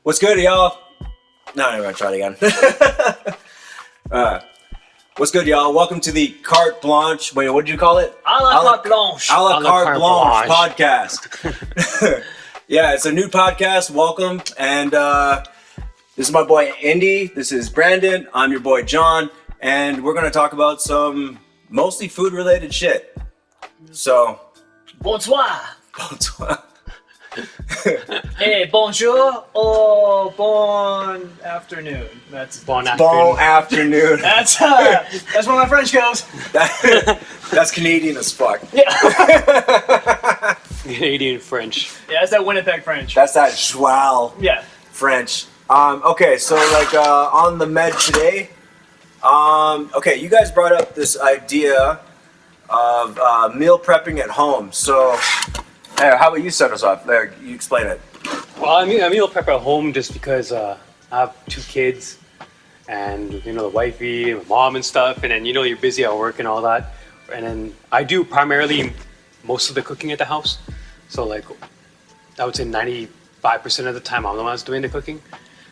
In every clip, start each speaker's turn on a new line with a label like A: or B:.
A: What's good, y'all? No, I'm gonna try it again. What's good, y'all? Welcome to the Carte Blanche. Wait, what did you call it?
B: A la Carte Blanche.
A: A la Carte Blanche Podcast. Yeah, it's a new podcast. Welcome. And this is my boy Indy. This is Brandon. I'm your boy John. And we're gonna talk about some mostly food-related shit. So,
B: Bonsoir.
A: bonsoir.
B: Hey, bonjour or bon afternoon. That's
A: Bon afternoon.
B: That's where my French goes.
A: That's Canadian as fuck.
B: Yeah.
C: Canadian French.
B: Yeah, that's that Winnipeg French.
A: That's that joie
B: Yeah.
A: French. Okay, so like on the med today, okay, you guys brought up this idea of meal prepping at home. So, hey, how about you start us off? There, you explain it.
C: Well, I meal prep at home just because I have 2 kids and, the wifey, my mom and stuff. And then, you're busy at work and all that. And then I do primarily most of the cooking at the house. So like, I would say 95% of the time I'm the one that's doing the cooking.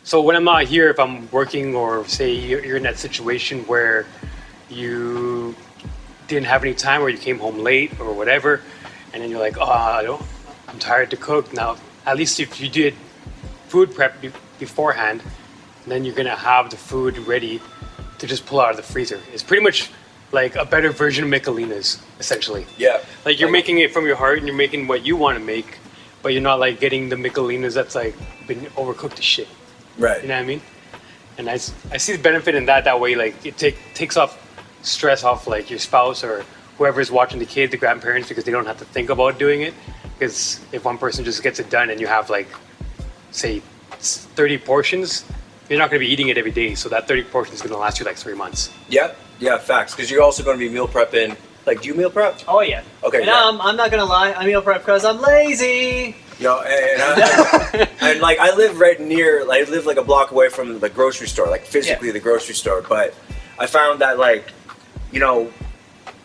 C: So when I'm not here, if I'm working or say you're in that situation where you didn't have any time or you came home late or whatever, and then you're like, I'm tired to cook. Now, at least if you did food prep beforehand, then you're gonna have the food ready to just pull out of the freezer. It's pretty much like a better version of Michelina's, essentially.
A: Yeah.
C: Like you're making it from your heart and you're making what you want to make, but you're not like getting the Michelina's that's like been overcooked to shit.
A: Right.
C: You know what I mean? And I see the benefit in that way. Like it takes off stress off like your spouse or whoever's watching the kids, the grandparents, because they don't have to think about doing it. Because if one person just gets it done and you have like, say, 30 portions, you're not going to be eating it every day. So that 30 portions is going to last you like 3 months.
A: Yep. Yeah, facts. Because you're also going to be meal prepping. Like, do you meal prep?
B: Oh, yeah.
A: Okay,
B: And
A: yeah.
B: I'm not going to lie. I meal prep because I'm lazy.
A: And like I live right near, like I live like a block away from the grocery store, like physically the grocery store. But I found that like,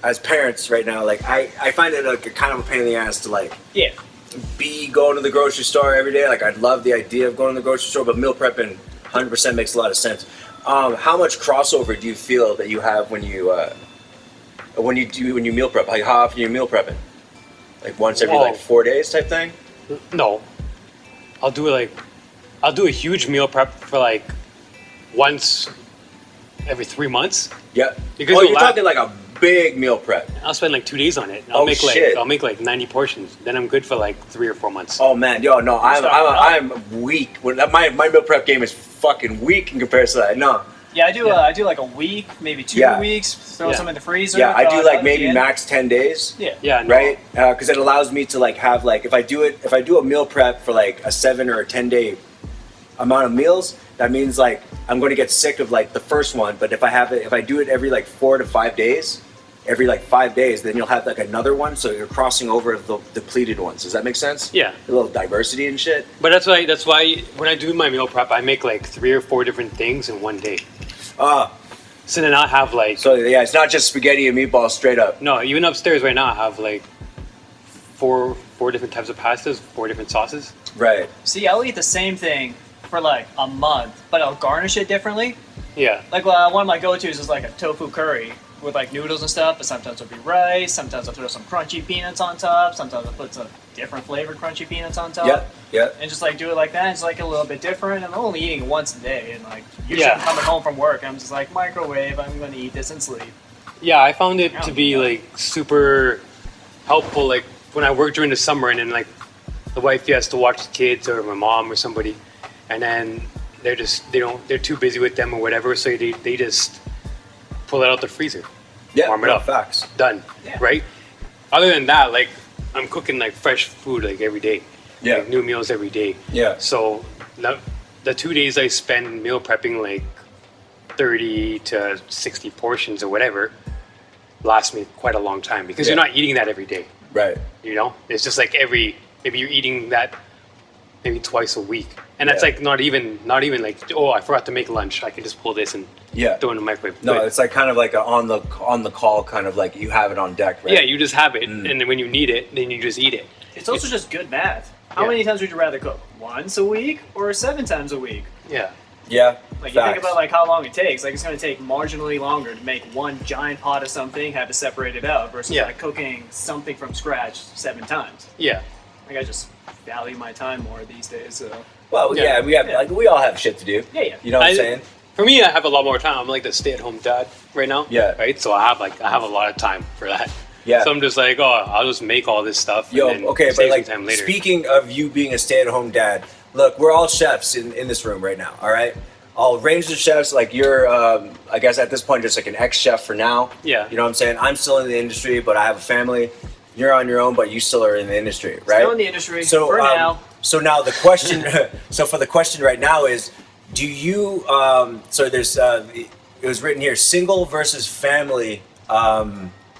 A: as parents right now, like I find it like a kind of a pain in the ass to like be going to the grocery store every day. Like I'd love the idea of going to the grocery store, but meal prepping 100% makes a lot of sense. How much crossover do you feel that you have when you meal prep? Like how often are you meal prepping? Like once every like 4 days type thing?
C: No. I'll do a huge meal prep for like once every 3 months.
A: Yeah.
C: Because
A: you're talking like a big meal prep.
C: I'll spend like 2 days on it.
A: I'll
C: make like 90 portions. Then I'm good for like 3 or 4 months.
A: Oh man, no, I'm weak. My meal prep game is fucking weak in comparison to that. No.
B: Yeah, I do like a week, maybe 2 weeks. Throw some in the freezer.
A: Yeah, I do like maybe max 10 days.
C: Yeah. No.
A: Right? Because it allows me to like have like if I do a meal prep for like a 7 or a 10 day amount of meals, that means like I'm going to get sick of like the first one. But if I do it every like 4 to 5 days, every like 5 days, then you'll have like another one. So you're crossing over the depleted ones. Does that make sense?
C: Yeah.
A: A little diversity and shit.
C: But that's why when I do my meal prep, I make like 3 or 4 different things in one day. So then I'll have like...
A: So yeah, it's not just spaghetti and meatballs straight up.
C: No, even upstairs right now I have like four different types of pastas, 4 different sauces.
A: Right.
B: See, I'll eat the same thing for like a month, but I'll garnish it differently.
C: Yeah.
B: Like one of my go-tos is like a tofu curry with like noodles and stuff, but sometimes it'll be rice, sometimes I'll throw some crunchy peanuts on top, sometimes I'll put some different flavored crunchy peanuts on top.
A: Yeah.
B: And just like do it like that. It's like a little bit different. I'm only eating it once a day, and like usually I'm coming home from work, I'm just like microwave. I'm gonna eat this and sleep.
C: Yeah, I found it to be like super helpful. Like when I work during the summer, and then like the wife has to watch the kids or my mom or somebody, and then they're too busy with them or whatever, so they just pull it out the freezer, warm it up,
A: facts,
C: done, right? Other than that, like I'm cooking like fresh food like every day. Like new meals every day.
A: Yeah.
C: So the 2 days I spend meal prepping like 30 to 60 portions or whatever lasts me quite a long time because you're not eating that every day.
A: Right.
C: It's just like maybe you're eating that maybe twice a week. And that's like not even like, oh, I forgot to make lunch. I can just pull this and throw it in the microwave.
A: No, it's like kind of like a on the call kind of like you have it on deck, right?
C: Yeah, you just have it, and then when you need it, then you just eat it.
B: It's also just good math. How many times would you rather cook? 1 once a week or 7 times a week.
C: Yeah.
A: Yeah.
B: Like, you think
A: facts.
B: about like how long it takes. Like, it's going to take marginally longer to make one giant pot of something, have to separate it out, versus
C: Yeah.
B: like cooking something from scratch 7 times.
C: Yeah.
B: Like, I just value my time more these days. So
A: Well,
C: Yeah.
A: we have like we all have shit to do.
B: yeah.
A: You know what I'm
C: I-
A: saying?
C: For me, I have a lot more time. I'm like the stay-at-home dad right now.
A: Yeah.
C: Right. So I have a lot of time for that.
A: Yeah.
C: So I'm just like, I'll just make all this stuff.
A: Yo,
C: and then
A: okay, but
C: save
A: like
C: some time later.
A: speaking of you being a stay-at-home dad, look, we're all chefs in this room right now. All right, all range of chefs. Like you're, I guess at this point, just like an ex-chef for now.
C: Yeah.
A: You know what I'm saying? I'm still in the industry, but I have a family. You're on your own, but you still are in the industry, right?
B: Still in the industry
A: So
B: for now.
A: So now the question, so for the question right now is, do you? So there's, it was written here: single versus family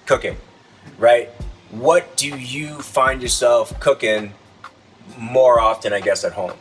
A: cooking, right? What do you find yourself cooking more often? I guess at home.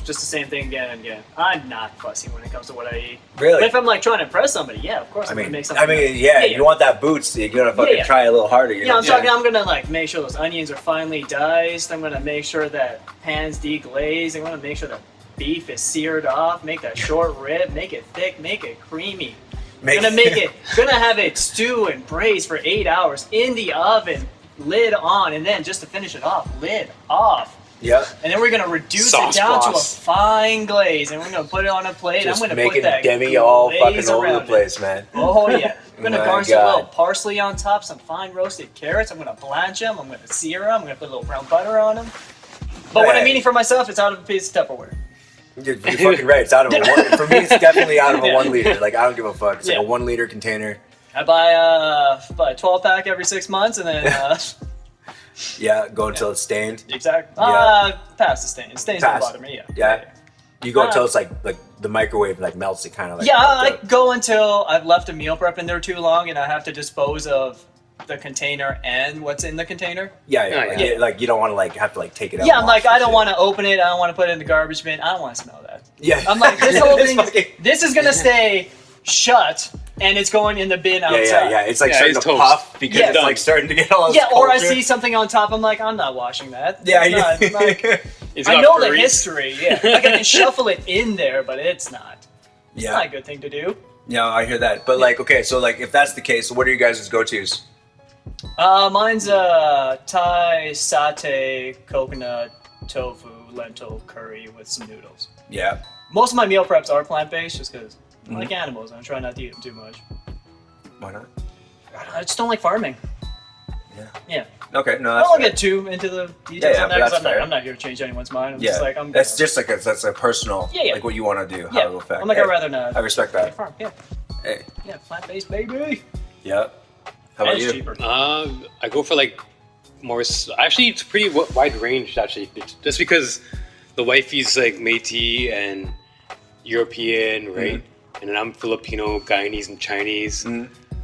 B: Just the same thing again and again. I'm not fussy when it comes to what I eat.
A: Really?
B: But if I'm like trying to impress somebody, yeah, of course I'm gonna make something.
A: Yeah, you want that boots. You're gonna fucking
B: Yeah.
A: try a little harder. You
B: Yeah,
A: know?
B: I'm talking. I'm gonna like make sure those onions are finely diced. I'm gonna make sure that pan's deglazed. I'm gonna make sure the beef is seared off. Make that short rib. Make it thick. Make it creamy. Gonna have it stew and braise for 8 hours in the oven, lid on, and then just to finish it off, lid off.
A: Yeah.
B: And then we're gonna reduce
C: Sauce
B: it down to a
C: boss.
B: fine glaze, and we're gonna put it on a plate.
A: Just
B: I'm gonna
A: making
B: put that
A: demi all
B: glaze
A: fucking over
B: around
A: the
B: it.
A: place, man.
B: Oh yeah. I'm gonna
A: My
B: garnish
A: God.
B: a little parsley on top, some fine roasted carrots. I'm gonna blanch them. I'm gonna sear them. I'm gonna put a little brown butter on them. But when I'm
A: Hey.
B: eating for myself, it's out of a piece of Tupperware.
A: You're fucking right. It's out of a one. For me, it's definitely out of a
B: Yeah.
A: 1 liter. Like I don't give a fuck. It's like
B: Yeah.
A: a 1 liter container.
B: I buy a 12 pack every 6 months, and then
A: Yeah, go until it's stained.
B: exactly.
A: Yeah.
B: Past the stain. Stains don't
A: Pass.
B: bother me. Yeah.
A: Yeah. You go until it's like the microwave like melts it kind of like.
B: Yeah,
A: melt
B: I
A: up.
B: go until I've left a meal prep in there too long, and I have to dispose of the container and what's in the container.
A: Yeah,
C: Yeah.
A: like you don't want to like have to like take it out.
B: Yeah, I'm
A: and
B: like,
A: wash
B: I
A: and
B: don't
A: shit.
B: want to open it. I don't want to put it in the garbage bin. I don't want to smell that.
A: Yeah.
B: I'm like, this whole
A: It's
B: thing,
A: fucking-
B: this is gonna stay shut, and it's going in the bin outside.
A: Yeah. It's like
C: Yeah,
A: starting
C: it's
A: to
C: toast.
A: puff because
B: Yeah.
A: it's like starting to get all this
B: Yeah, or I
A: culture.
B: see something on top. I'm like, I'm not washing that.
A: Yeah,
B: It's not, like,
C: It's
B: I
C: got
B: know the
C: furries.
B: history. Yeah, like I can shuffle it in there, but it's not. It's not a
A: yeah.
B: good thing to do.
A: Yeah, I hear that. But like, okay, so like if that's the case, what are you guys' go-tos?
B: Mine's Thai satay, coconut, tofu, lentil curry with some noodles.
A: Yeah.
B: Most of my meal preps are plant-based, just because
A: Mm-hmm.
B: I like animals and I try not to eat them too much.
A: Why not?
B: I just don't like farming.
A: Yeah.
B: Yeah.
A: Okay, no,
B: I
A: that's
B: don't
A: fair.
B: get too into the details
A: Yeah,
B: on that
A: but
B: 'cause
A: that's fair.
B: I'm not here to change anyone's mind. I'm
A: Yeah,
B: just like, I'm
A: that's just like that's a personal,
B: Yeah.
A: like what you want to do, how
B: yeah.
A: it'll affect.
B: I'm like,
A: Hey,
B: I'd rather not.
A: I respect that.
B: farm. Yeah.
A: Hey,
B: Yeah, plant-based, baby.
A: yeah. How about
B: And it's
A: you?
B: cheaper.
C: I go for like more. Actually, it's pretty wide range. Actually, just because the wifey's like Métis and European, right? And then I'm Filipino, Guyanese, and Chinese.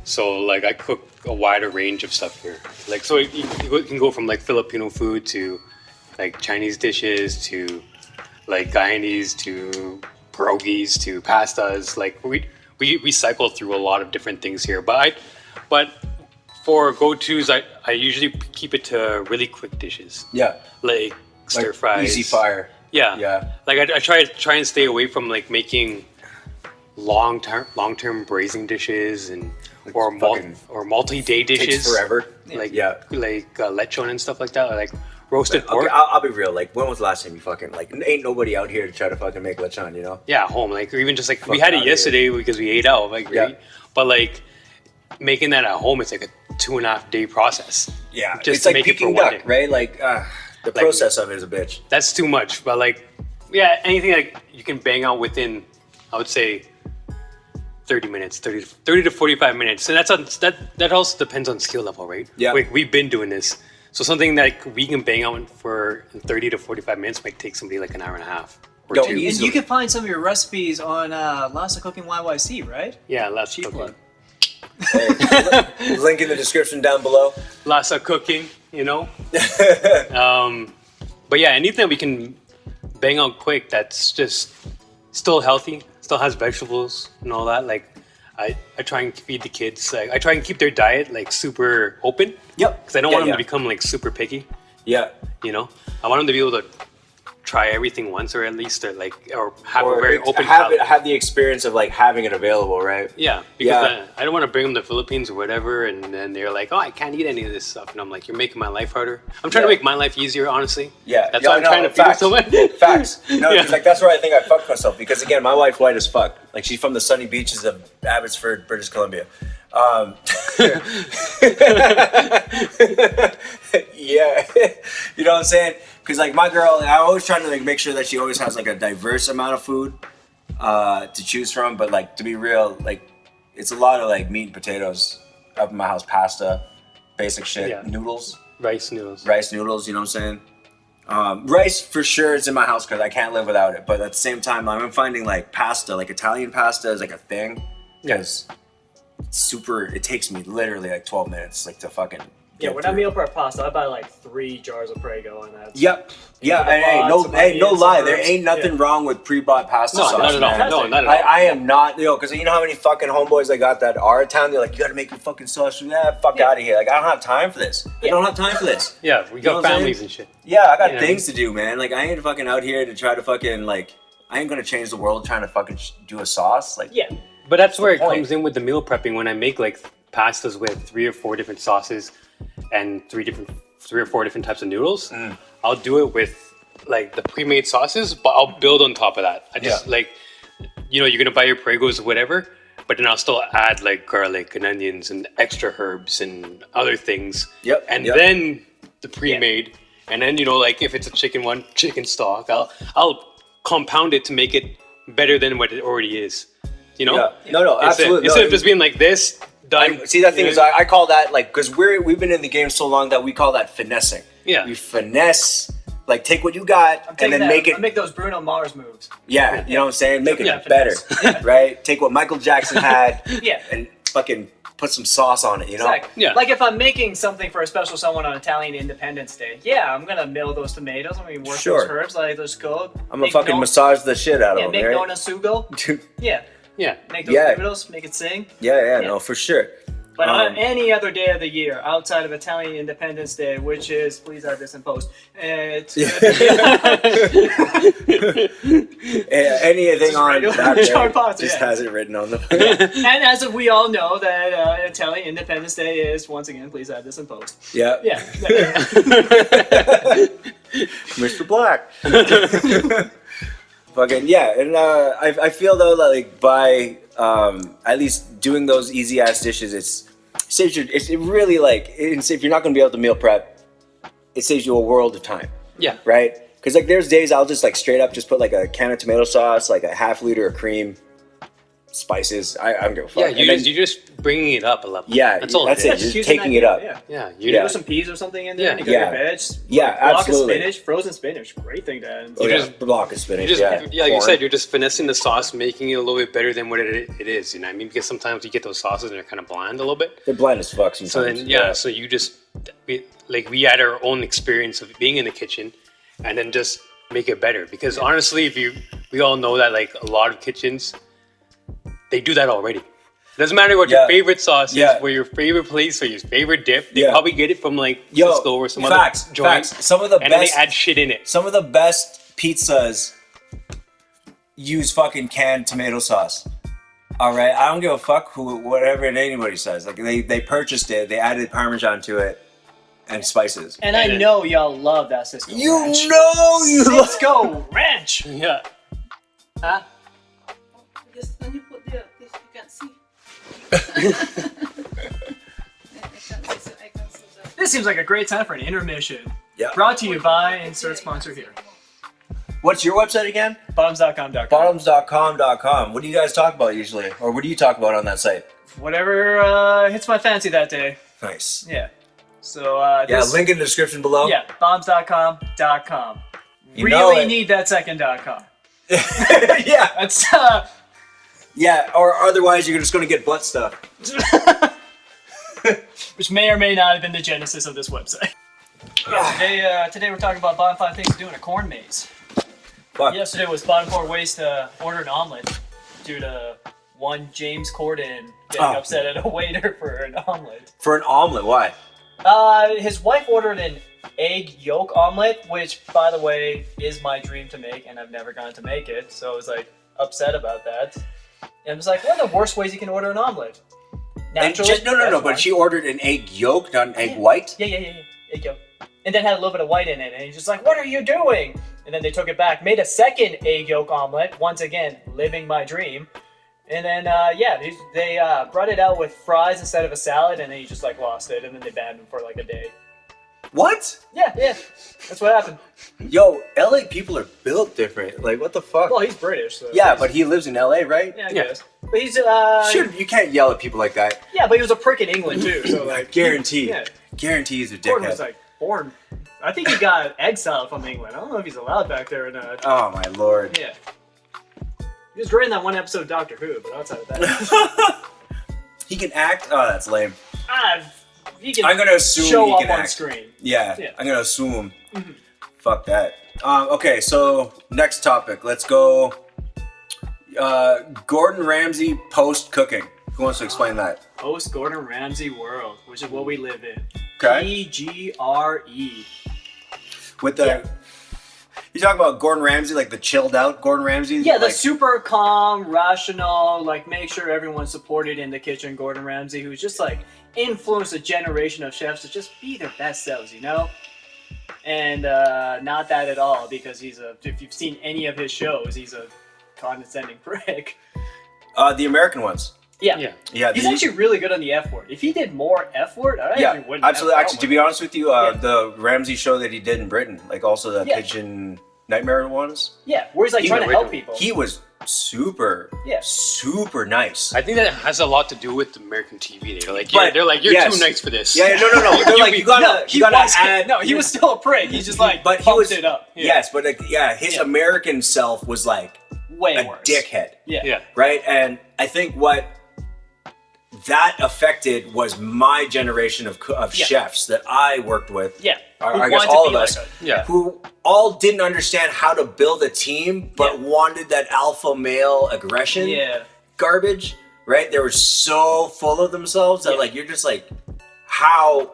C: So like I cook a wider range of stuff here. Like so, you can go from like Filipino food to like Chinese dishes to like Guyanese to pierogies to pastas. Like we cycle through a lot of different things here. But for go-tos, I usually keep it to really quick dishes,
A: Yeah.
C: like stir
A: Like
C: fries,
A: easy fire.
C: Yeah,
A: Yeah.
C: Like I try and stay away from like making long-term braising dishes and or
A: fucking
C: multi-day dishes.
A: Takes forever.
C: Like
A: Yeah.
C: lechon and stuff like that, like roasted pork.
A: Okay, I'll be real. Like, when was the last time you fucking like? Ain't nobody out here to try to fucking make lechon, you know?
C: Yeah, home, like, or even just like we
A: Fuck
C: had it
A: outta here.
C: yesterday because we ate out, like,
A: Yeah.
C: right? But like making that at home, it's like a 2.5 day process.
A: Yeah.
C: Just
A: it's
C: to
A: like
C: make it for
A: Peking
C: one
A: duck,
C: day.
A: right? Like, the
C: Like-
A: process of it is a bitch.
C: That's too much. But like, yeah, anything like you can bang out within, I would say, 30 minutes, 30 to 45 minutes, and that also depends on skill level, right?
A: Yeah.
C: We've been doing this, so something that we can bang out for in 30 to 45 minutes might take somebody like an hour and a half or
A: Yo,
C: two.
A: easy.
B: And you can find some of your recipes on Lassa Cooking YYC, right?
C: Yeah, Lassa
B: Cheap
C: Cooking.
B: plug.
A: Hey, link in the description down below.
C: Lassa Cooking, you know. But yeah, anything that we can bang out quick that's just still healthy, still has vegetables and all that. Like, I try and feed the kids. Like, I try and keep their diet like super open
A: Yep.
C: because I don't want them to become like super picky.
A: Yeah.
C: You know, I want them to be able to try everything once, or at least or have
A: Or
C: a very open
A: have the experience of like having it available, right?
C: Yeah, because I don't want to bring them to the Philippines or whatever, and then they're like, oh, I can't eat any of this stuff, and I'm like, you're making my life harder. I'm trying to make my life easier, honestly.
A: Yeah,
C: that's why I'm trying to feed someone.
A: Facts. No, because like that's where I think I fucked myself. Because again, my wife's white as fuck. Like she's from the sunny beaches of Abbotsford, British Columbia. Yeah, you know what I'm saying? Because like my girl, I always try to like make sure that she always has like a diverse amount of food to choose from. But like to be real, like it's a lot of like meat and potatoes up in my house, pasta, basic shit, noodles,
C: rice noodles.
A: You know what I'm saying? Rice for sure is in my house because I can't live without it. But at the same time, I'm finding like pasta, like Italian pasta, is like a thing. Because it takes me literally like 12 minutes like to fucking
B: when I meal prep pasta, I buy like 3 jars of Prego and that's
A: Yep. Yeah, no lie, there ain't nothing wrong with pre-bought pasta sauce.
C: Not at all. No, not at all.
A: I am not, because you know how many fucking homeboys I got that are in town, they're like, you gotta make your fucking sauce. Fuck out of here. Like, I don't have time for this. I don't have time for this.
C: Yeah, we got families and shit.
A: Yeah, I got things to do, man. Like, I ain't fucking out here to try to fucking, like, I ain't gonna change the world trying to fucking do a sauce. Like,
C: but that's where it comes in with the meal prepping. When I make like pastas with 3 or 4 different sauces and 3 or 4 different types of noodles, I'll do it with like the pre-made sauces, but I'll build on top of that. I just like, you're gonna buy your Pregos or whatever, but then I'll still add like garlic and onions and extra herbs and other things. Then the pre-made, and then like if it's a chicken stock, I'll compound it to make it better than what it already is.
A: No, absolutely.
C: Instead of just being like this, done.
A: See, that thing is, I call that like, because we've been in the game so long that we call that finessing.
C: Yeah.
A: You finesse, like take what you got and then
B: make those Bruno Mars moves.
A: Yeah, you know what I'm saying? Make it better, right? Take what Michael Jackson had and fucking put some sauce on it,
B: Exactly. Yeah. Like if I'm making something for a special someone on Italian Independence Day, I'm gonna mill those tomatoes. I'm gonna work those herbs. Like let's go.
A: I'm gonna fucking massage the shit out of them.
B: Make nona sugo.
C: Yeah.
B: Make those noodles, make it sing.
A: No, for sure.
B: But on any other day of the year outside of Italian Independence Day, which is, please add this in post, it's
A: anything on that day just has it written on the
B: And as we all know that Italian Independence Day is, once again, please add this in post.
A: Yeah. Mr. Black. Fucking and I feel though that like by at least doing those easy ass dishes, it really like if you're not gonna be able to meal prep, it saves you a world of time.
C: Yeah.
A: Right? Because like there's days I'll just like straight up just put like a can of tomato sauce, like a half liter of cream, spices. I don't give a fuck.
C: Yeah, you're just bringing it up a level.
A: Yeah, that's it. You're just taking it up.
B: You put some peas or something in there. And you got your veg.
A: Block
B: of spinach, frozen spinach, great thing to add.
A: Just block of spinach.
C: Like you said, you're just finessing the sauce, making it a little bit better than what it is. You know what I mean? Because sometimes you get those sauces and they're kind of bland a little bit.
A: They're bland as fuck sometimes.
C: So then so you just we had our own experience of being in the kitchen, and then just make it better. Because honestly, we all know that like a lot of kitchens, they do that already. Doesn't matter what your favorite sauce is, or your favorite place, or your favorite dip. They probably get it from like Cisco or some other joint.
A: Some of the
C: and
A: best,
C: they add shit in it.
A: Some of the best pizzas use fucking canned tomato sauce. All right, I don't give a fuck whatever anybody says. Like they purchased it, they added Parmesan to it, and spices.
B: And I know y'all love that Cisco ranch.
D: Cisco
B: ranch.
C: Yeah.
B: Huh?
D: Just when you put the, you can't see.
B: This seems like a great time for an intermission.
A: Yeah.
B: Brought to you by insert sponsor here.
A: What's your website again?
B: Bottoms.com.
A: Bottoms.com. What do you guys talk about usually? Or what do you talk about on that site?
B: Whatever hits my fancy that day.
A: Nice.
B: Yeah. So
A: link in the description below.
B: Yeah, bottoms.com. Really need that second .com.
A: Yeah.
B: That's
A: yeah, or otherwise you're just gonna get butt stuff.
B: Which may or may not have been the genesis of this website. Today we're talking about bottom 5 things to do in a corn maze.
A: Fuck.
B: Yesterday was bottom 4 ways to order an omelet due to one James Corden getting upset at a waiter for an omelet.
A: For an omelet, why?
B: His wife ordered an egg yolk omelet, which, by the way, is my dream to make, and I've never gotten to make it. So I was like upset about that. And I was like, what are the worst ways you can order an omelet? Naturally,
A: And no. But she ordered an egg yolk, not an egg white.
B: Yeah. Egg yolk. And then had a little bit of white in it. And he's just like, what are you doing? And then they took it back, made a second egg yolk omelet. Once again, living my dream. And then, they brought it out with fries instead of a salad. And then he just like lost it. And then they banned him for like a day.
A: What?
B: Yeah. That's what happened.
A: Yo, LA people are built different. Like, what the fuck?
B: Well, he's British. So
A: Yeah, but he lives in LA, right?
B: Yeah, I guess. But he's,
A: You can't yell at people like that.
B: Yeah, but he was a prick in England too. So like,
A: Guarantee.
B: Yeah.
A: Guarantee he's a
B: Gordon was
A: dickhead.
B: like born. I think he got exiled from England. I don't know if he's allowed back there or not.
A: Oh my lord.
B: Yeah. He was great in that one episode of Doctor Who, but outside of that,
A: He can act? Oh, that's lame.
B: he can
A: I'm gonna assume
B: show
A: he
B: up
A: can
B: on
A: act.
B: screen.
A: Yeah,
B: Yeah.
A: I'm gonna assume. Fuck that. Okay, so next topic. Let's go. Gordon Ramsay post cooking. Who wants to explain that?
B: Post Gordon Ramsay world, which is what we live in.
A: Okay.
B: PGRE.
A: With the. You talking about Gordon Ramsay, like the chilled out Gordon Ramsay?
B: Yeah, the
A: like,
B: super calm, rational, like make sure everyone's supported in the kitchen Gordon Ramsay, who's just like influenced a generation of chefs to just be their best selves, you know? And not that at all, because if you've seen any of his shows, he's a condescending prick.
A: the American ones.
B: Yeah. He's actually really good on the F word. If he did more F word, I actually wouldn't.
A: Absolutely.
B: have a
A: Actually, to
B: problem
A: be honest with you, the Ramsay show that he did in Britain, like also the Kitchen Nightmare ones.
B: Yeah, where he's like trying to help people.
A: He was super nice.
C: I think that has a lot to do with American TV. They're like,
A: But-
C: they're like, you're
A: yes.
C: too nice for this.
A: Yeah, no. They're like, you gotta add.
B: he was still a prick. He's just like,
A: but he
B: pumped
A: was
B: it up. Yeah.
A: Yes, but his American self was like
B: Way
A: a
B: worse.
A: dickhead.
C: Yeah.
A: Right, and I think what that affected was my generation of chefs that I worked with.
B: Yeah.
A: Or
B: Who
A: I guess
B: wanted to
A: all
B: be
A: of us.
B: like
C: Yeah.
A: Who all didn't understand how to build a team, but wanted that alpha male aggression.
B: Yeah.
A: Garbage, right? They were so full of themselves that like you're just like, how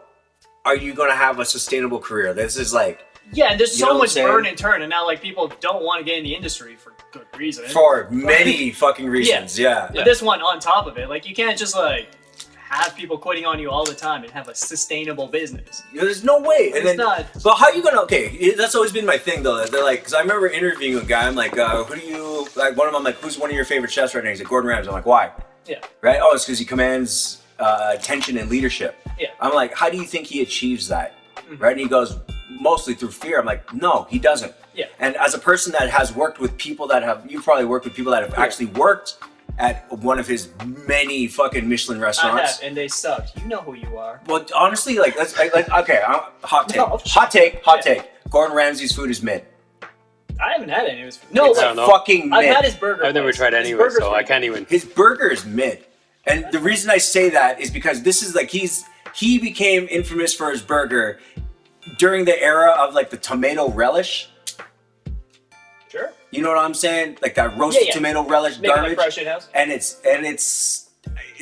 A: are you gonna have a sustainable career? This is like
B: Yeah, and there's
A: You know
B: so
A: what I'm
B: much
A: saying?
B: burn and turn, and now like people don't want to get in the industry for good reason.
A: for many fucking reasons. Yeah.
B: But this one on top of it, like you can't just like have people quitting on you all the time and have a sustainable business.
A: There's no way. And
B: It's
A: then,
B: not.
A: but how you gonna? Okay, that's always been my thing though. They're like, because I remember interviewing a guy. I'm like, who do you like? One of them, I'm like, who's one of your favorite chefs right now? He's like, Gordon Ramsay. I'm like, why?
B: Yeah.
A: Right? Oh, it's because he commands attention and leadership.
B: Yeah.
A: I'm like, how do you think he achieves that? Right? And he goes, mostly through fear. I'm like, no, he doesn't.
B: Yeah.
A: And as a person that has worked with people that have, you've probably worked with people that have actually worked at one of his many fucking Michelin
B: I
A: restaurants.
B: have, and they sucked. You know who you are.
A: Well, honestly, like, okay, hot take.
B: No.
A: Hot take. Gordon Ramsay's food is mid.
B: I haven't had any of his. No,
A: It's
C: I don't know.
A: fucking
B: I've
A: mid.
B: had his burger.
C: I've never
B: place.
C: tried
B: His
C: anyway,
B: burger's
C: so I
B: pretty
C: can't even.
A: His burger is mid. And the reason I say that is because this is like, he became infamous for his burger during the era of like the tomato relish.
B: Sure.
A: You know what I'm saying? Like that roasted
B: Yeah.
A: tomato relish
B: Making
A: garbage.
B: it fresh in house.
A: And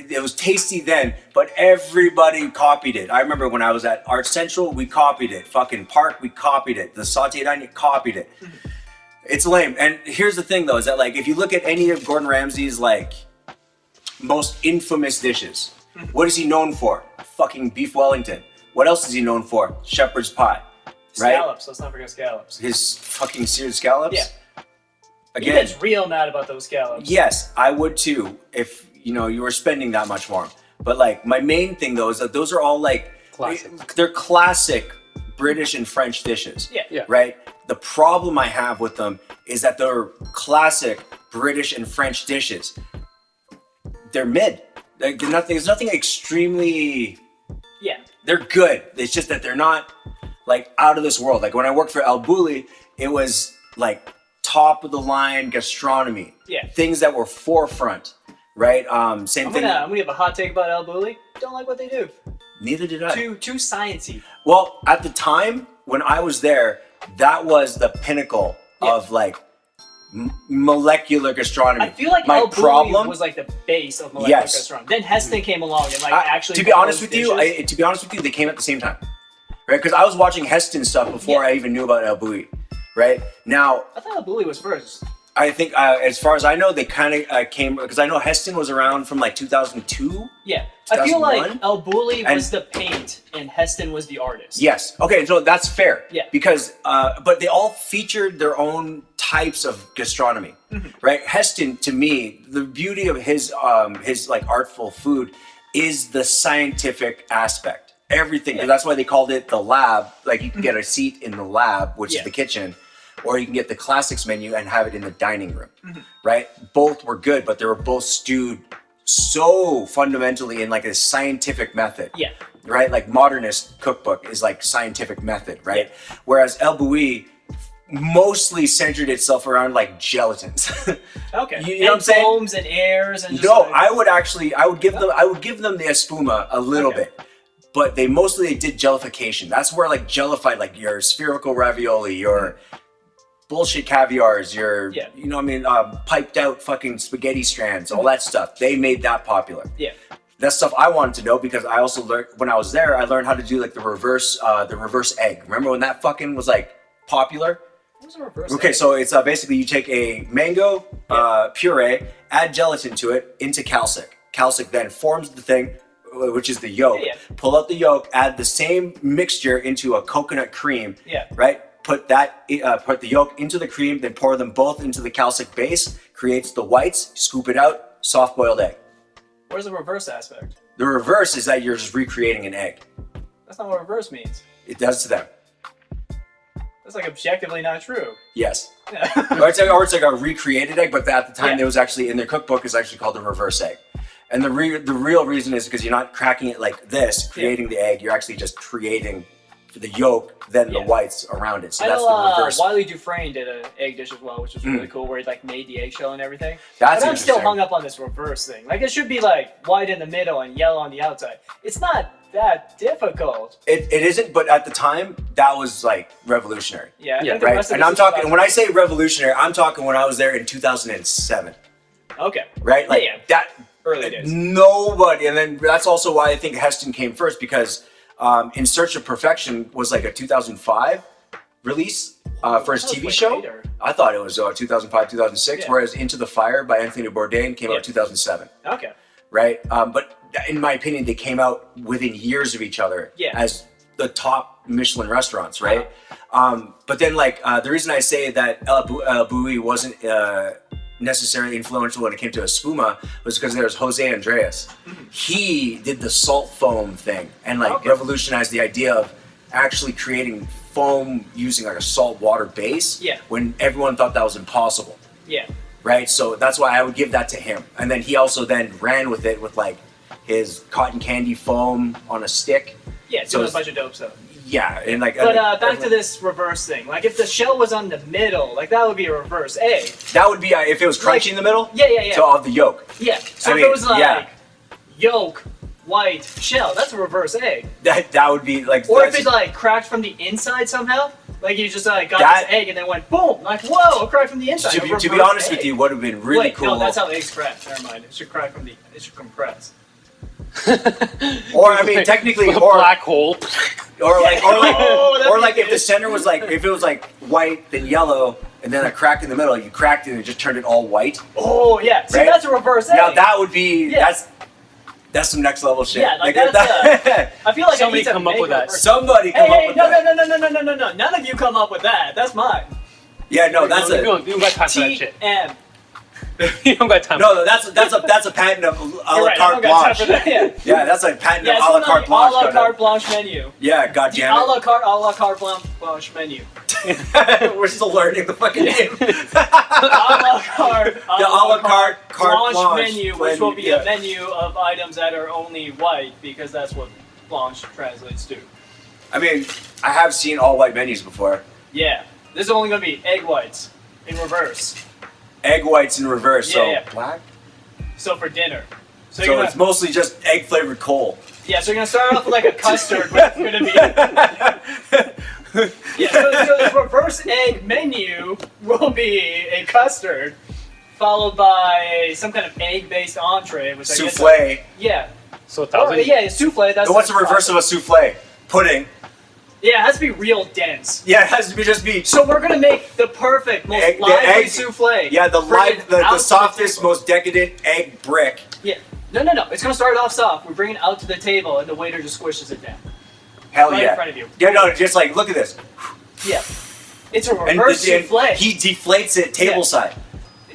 A: it was tasty then, but everybody copied it. I remember when I was at Art Central, we copied it. Fucking Park, we copied it. The sauteed onion, copied it. It's lame. And here's the thing though, is that like, if you look at any of Gordon Ramsay's like most infamous dishes, what is he known for? Fucking beef Wellington. What else is he known for? Shepherd's pie. Right?
B: Scallops. Let's not forget scallops.
A: His fucking seared scallops?
B: Yeah. He
A: Again,
B: gets real mad about those scallops.
A: yes, I would too if you were spending that much for them. But like my main thing though is that those are all like
C: Classic.
A: they're classic British and French dishes.
B: Yeah.
A: Right? The problem I have with them is that they're classic British and French dishes. They're mid. Like there's nothing extremely.
B: Yeah.
A: They're good. It's just that they're not like out of this world. Like when I worked for El Bulli, it was like top of the line gastronomy.
B: Yeah.
A: Things that were forefront, right? Same
B: I'm
A: thing.
B: gonna give a hot take about El Bulli. Don't like what they do.
A: Neither did I.
B: Too sciencey.
A: Well, at the time when I was there, that was the pinnacle of like molecular gastronomy.
B: I feel like
A: my
B: El
A: problem
B: Bulli was like the base of molecular
A: Yes.
B: gastronomy. Then Heston came along and like actually.
A: to be honest with
B: dishes.
A: you, they came at the same time. right? Because I was watching Heston stuff before I even knew about El Bulli, right? Now,
B: I thought Bulut was first.
A: I think, as far as I know, they kind of came, because I know Heston was around from like 2002.
B: Yeah. I feel like
A: 2001?
B: El Bulli was the paint and Heston was the artist.
A: Yes. Okay, so that's fair.
B: Yeah.
A: Because, but they all featured their own types of gastronomy, right? Heston, to me, the beauty of his like artful food is the scientific aspect. Everything.
B: Yeah.
A: That's why they called it the lab. Like you can get a seat in the lab, which
B: Yeah.
A: is the kitchen, or you can get the classics menu and have it in the dining room, right? Both were good, but they were both stewed so fundamentally in like a scientific method.
B: Yeah.
A: Right? Like modernist cookbook is like scientific method, right? Whereas El Bulli mostly centered itself around like gelatins.
B: Okay.
A: You know what I'm saying?
B: Foams and airs and just
A: No,
B: like,
A: I would give them the espuma a little
B: Okay.
A: bit. But they mostly did jellification. That's where like jellified, like your spherical ravioli, your bullshit caviars, your,
B: Yeah.
A: you know what I mean, piped out fucking spaghetti strands, all that stuff. They made that popular.
B: Yeah.
A: That's stuff I wanted to know because I also learned, when I was there, I learned how to do like the reverse egg. Remember when that fucking was like popular?
B: What was a reverse
A: Okay,
B: egg?
A: so it's basically you take a mango puree, add gelatin to it into calcic. Calcic then forms the thing, which is the yolk.
B: Yeah.
A: Pull out the yolk, add the same mixture into a coconut cream.
B: Yeah.
A: Right? Put the yolk into the cream, then pour them both into the calcic base, creates the whites, scoop it out, soft boiled egg.
B: Where's the reverse aspect?
A: The reverse is that you're just recreating an egg.
B: That's not what reverse means.
A: It does to them.
B: That's like objectively not true.
A: Yes.
B: Yeah.
A: or it's like a recreated egg, but at the time
B: Yeah.
A: it was actually in their cookbook is actually called the reverse egg. And the real reason is because you're not cracking it like this, creating the egg. You're actually just creating the yolk, then the
B: Yeah.
A: whites around it. So
B: I
A: that's
B: know
A: the reverse.
B: Wiley Dufresne did an egg dish as well, which was really cool, where he like made the eggshell and everything.
A: That's
B: but I'm still
A: interesting.
B: hung up on this reverse thing. Like it should be like white in the middle and yellow on the outside. It's not that difficult.
A: It isn't, but at the time that was like revolutionary.
B: Yeah. I
C: Yeah,
B: think the
A: Right?
B: rest of
A: And
B: this
A: I'm
B: is
A: talking,
B: about-
A: when I say revolutionary, I'm talking when I was there in 2007.
B: Okay.
A: Right? Like
B: Yeah.
A: that.
B: Early days.
A: Nobody, and then that's also why I think Heston came first because In Search of Perfection was like a 2005 release for his
B: That was
A: TV
B: way
A: show.
B: later.
A: I thought it was 2005, 2006,
B: Yeah.
A: whereas Into the Fire by Anthony Bourdain came
B: Yeah.
A: out 2007,
B: Okay.
A: right? But in my opinion, they came out within years of each other
B: Yeah.
A: as the top Michelin restaurants, right? But then, like, the reason I say that El Bulli wasn't necessarily influential when it came to espuma was because there's Jose Andreas. He did the salt foam thing and like
B: Okay.
A: revolutionized the idea of actually creating foam using like a salt water base.
B: Yeah.
A: When everyone thought that was impossible,
B: Yeah.
A: right? So that's why I would give that to him. And then he also then ran with it with like his cotton candy foam on a stick.
B: Yeah.
A: So
B: Doing a
A: it's-
B: bunch of dope stuff.
A: Yeah, and like.
B: But back to this reverse thing. Like if the shell was on the middle, like that would be a reverse egg.
A: That would be if it was crunchy
B: Like-
A: in the middle.
B: Yeah, yeah, yeah.
A: So of the yolk.
B: Yeah. So
A: I
B: if
A: mean,
B: it was like
A: yeah.
B: yolk, white, shell, that's a reverse egg.
A: That would be like.
B: Or if
A: that's-
B: it like cracked from the inside somehow, like you just like got
A: That-
B: this egg and then went boom, like whoa, it cracked from the inside.
A: To
B: A
A: be
B: reverse
A: honest
B: egg.
A: with you, would have been really
B: Wait,
A: cool.
B: no, that's how eggs crack. Never mind. It should crack from the. It should compress.
A: Or I mean, technically,
C: a
A: or
C: black hole.
A: or like
B: Oh, that'd
A: or
B: be
A: like if the
B: good.
A: center was like if it was like white then yellow and then a crack in the middle, you cracked it and it just turned it all white.
B: Oh yeah. See,
A: Right?
B: that's a reverse egg.
A: Now that would be
B: Yeah.
A: that's some next level shit.
B: Yeah, like that's I feel like
C: Somebody
B: I need to
C: come up
B: make
C: with
B: a
C: that.
B: reverse-
A: somebody
B: Hey,
A: come up
B: hey,
A: with
B: no,
A: that.
B: no. None of you come up with that. That's mine.
A: Yeah, no, that's
C: you
A: a
C: don't got time for that shit.
B: TM.
C: You don't got time.
A: no, that's a patent of a
B: You're
A: la
B: right, I
A: carte
B: don't got time
A: blanche.
B: for that. Yeah.
A: Yeah, that's a patent
B: Yeah,
A: of
B: it's
A: a la
B: on
A: carte
B: the
A: blanche.
B: a la carte blanche menu.
A: Yeah,
B: The
A: goddamn
B: a
A: it.
B: la carte blanche menu.
A: We're still learning the fucking name.
B: A la carte,
A: The a la carte carte blanche
B: menu, which will be
A: yeah.
B: a menu of items that are only white because that's what blanche translates to.
A: I mean, I have seen all white menus before.
B: Yeah, this is only gonna be egg whites in reverse.
A: Egg whites in reverse,
B: Yeah,
A: so
B: yeah.
A: black.
B: So for dinner. So,
A: So
B: you're
A: it's
B: gonna,
A: mostly just egg flavored coal.
B: yeah, so you're gonna start off with like a custard, but it's gonna be yeah. So the reverse egg menu will be a custard, followed by some kind of egg-based entree, which I guess
A: Souffle.
B: yeah.
C: So
B: Or,
C: 1,000.
B: yeah, souffle. That's
A: What's the reverse of a souffle? Pudding.
B: Yeah, it has to be real dense.
A: Yeah, it has to be just be.
B: So we're gonna make the perfect, most
A: Egg- the
B: lively
A: egg-
B: souffle.
A: Yeah, the
B: Bring it out
A: the
B: to
A: softest,
B: table.
A: most decadent egg brick.
B: Yeah. No. It's gonna start off soft. We bring it out to the table, and the waiter just squishes it down.
A: Hell
B: Right
A: yeah.
B: in front of you.
A: Yeah, no, just like look at this.
B: Yeah. It's a
A: And
B: reverse
A: and
B: souffle.
A: he deflates it table side.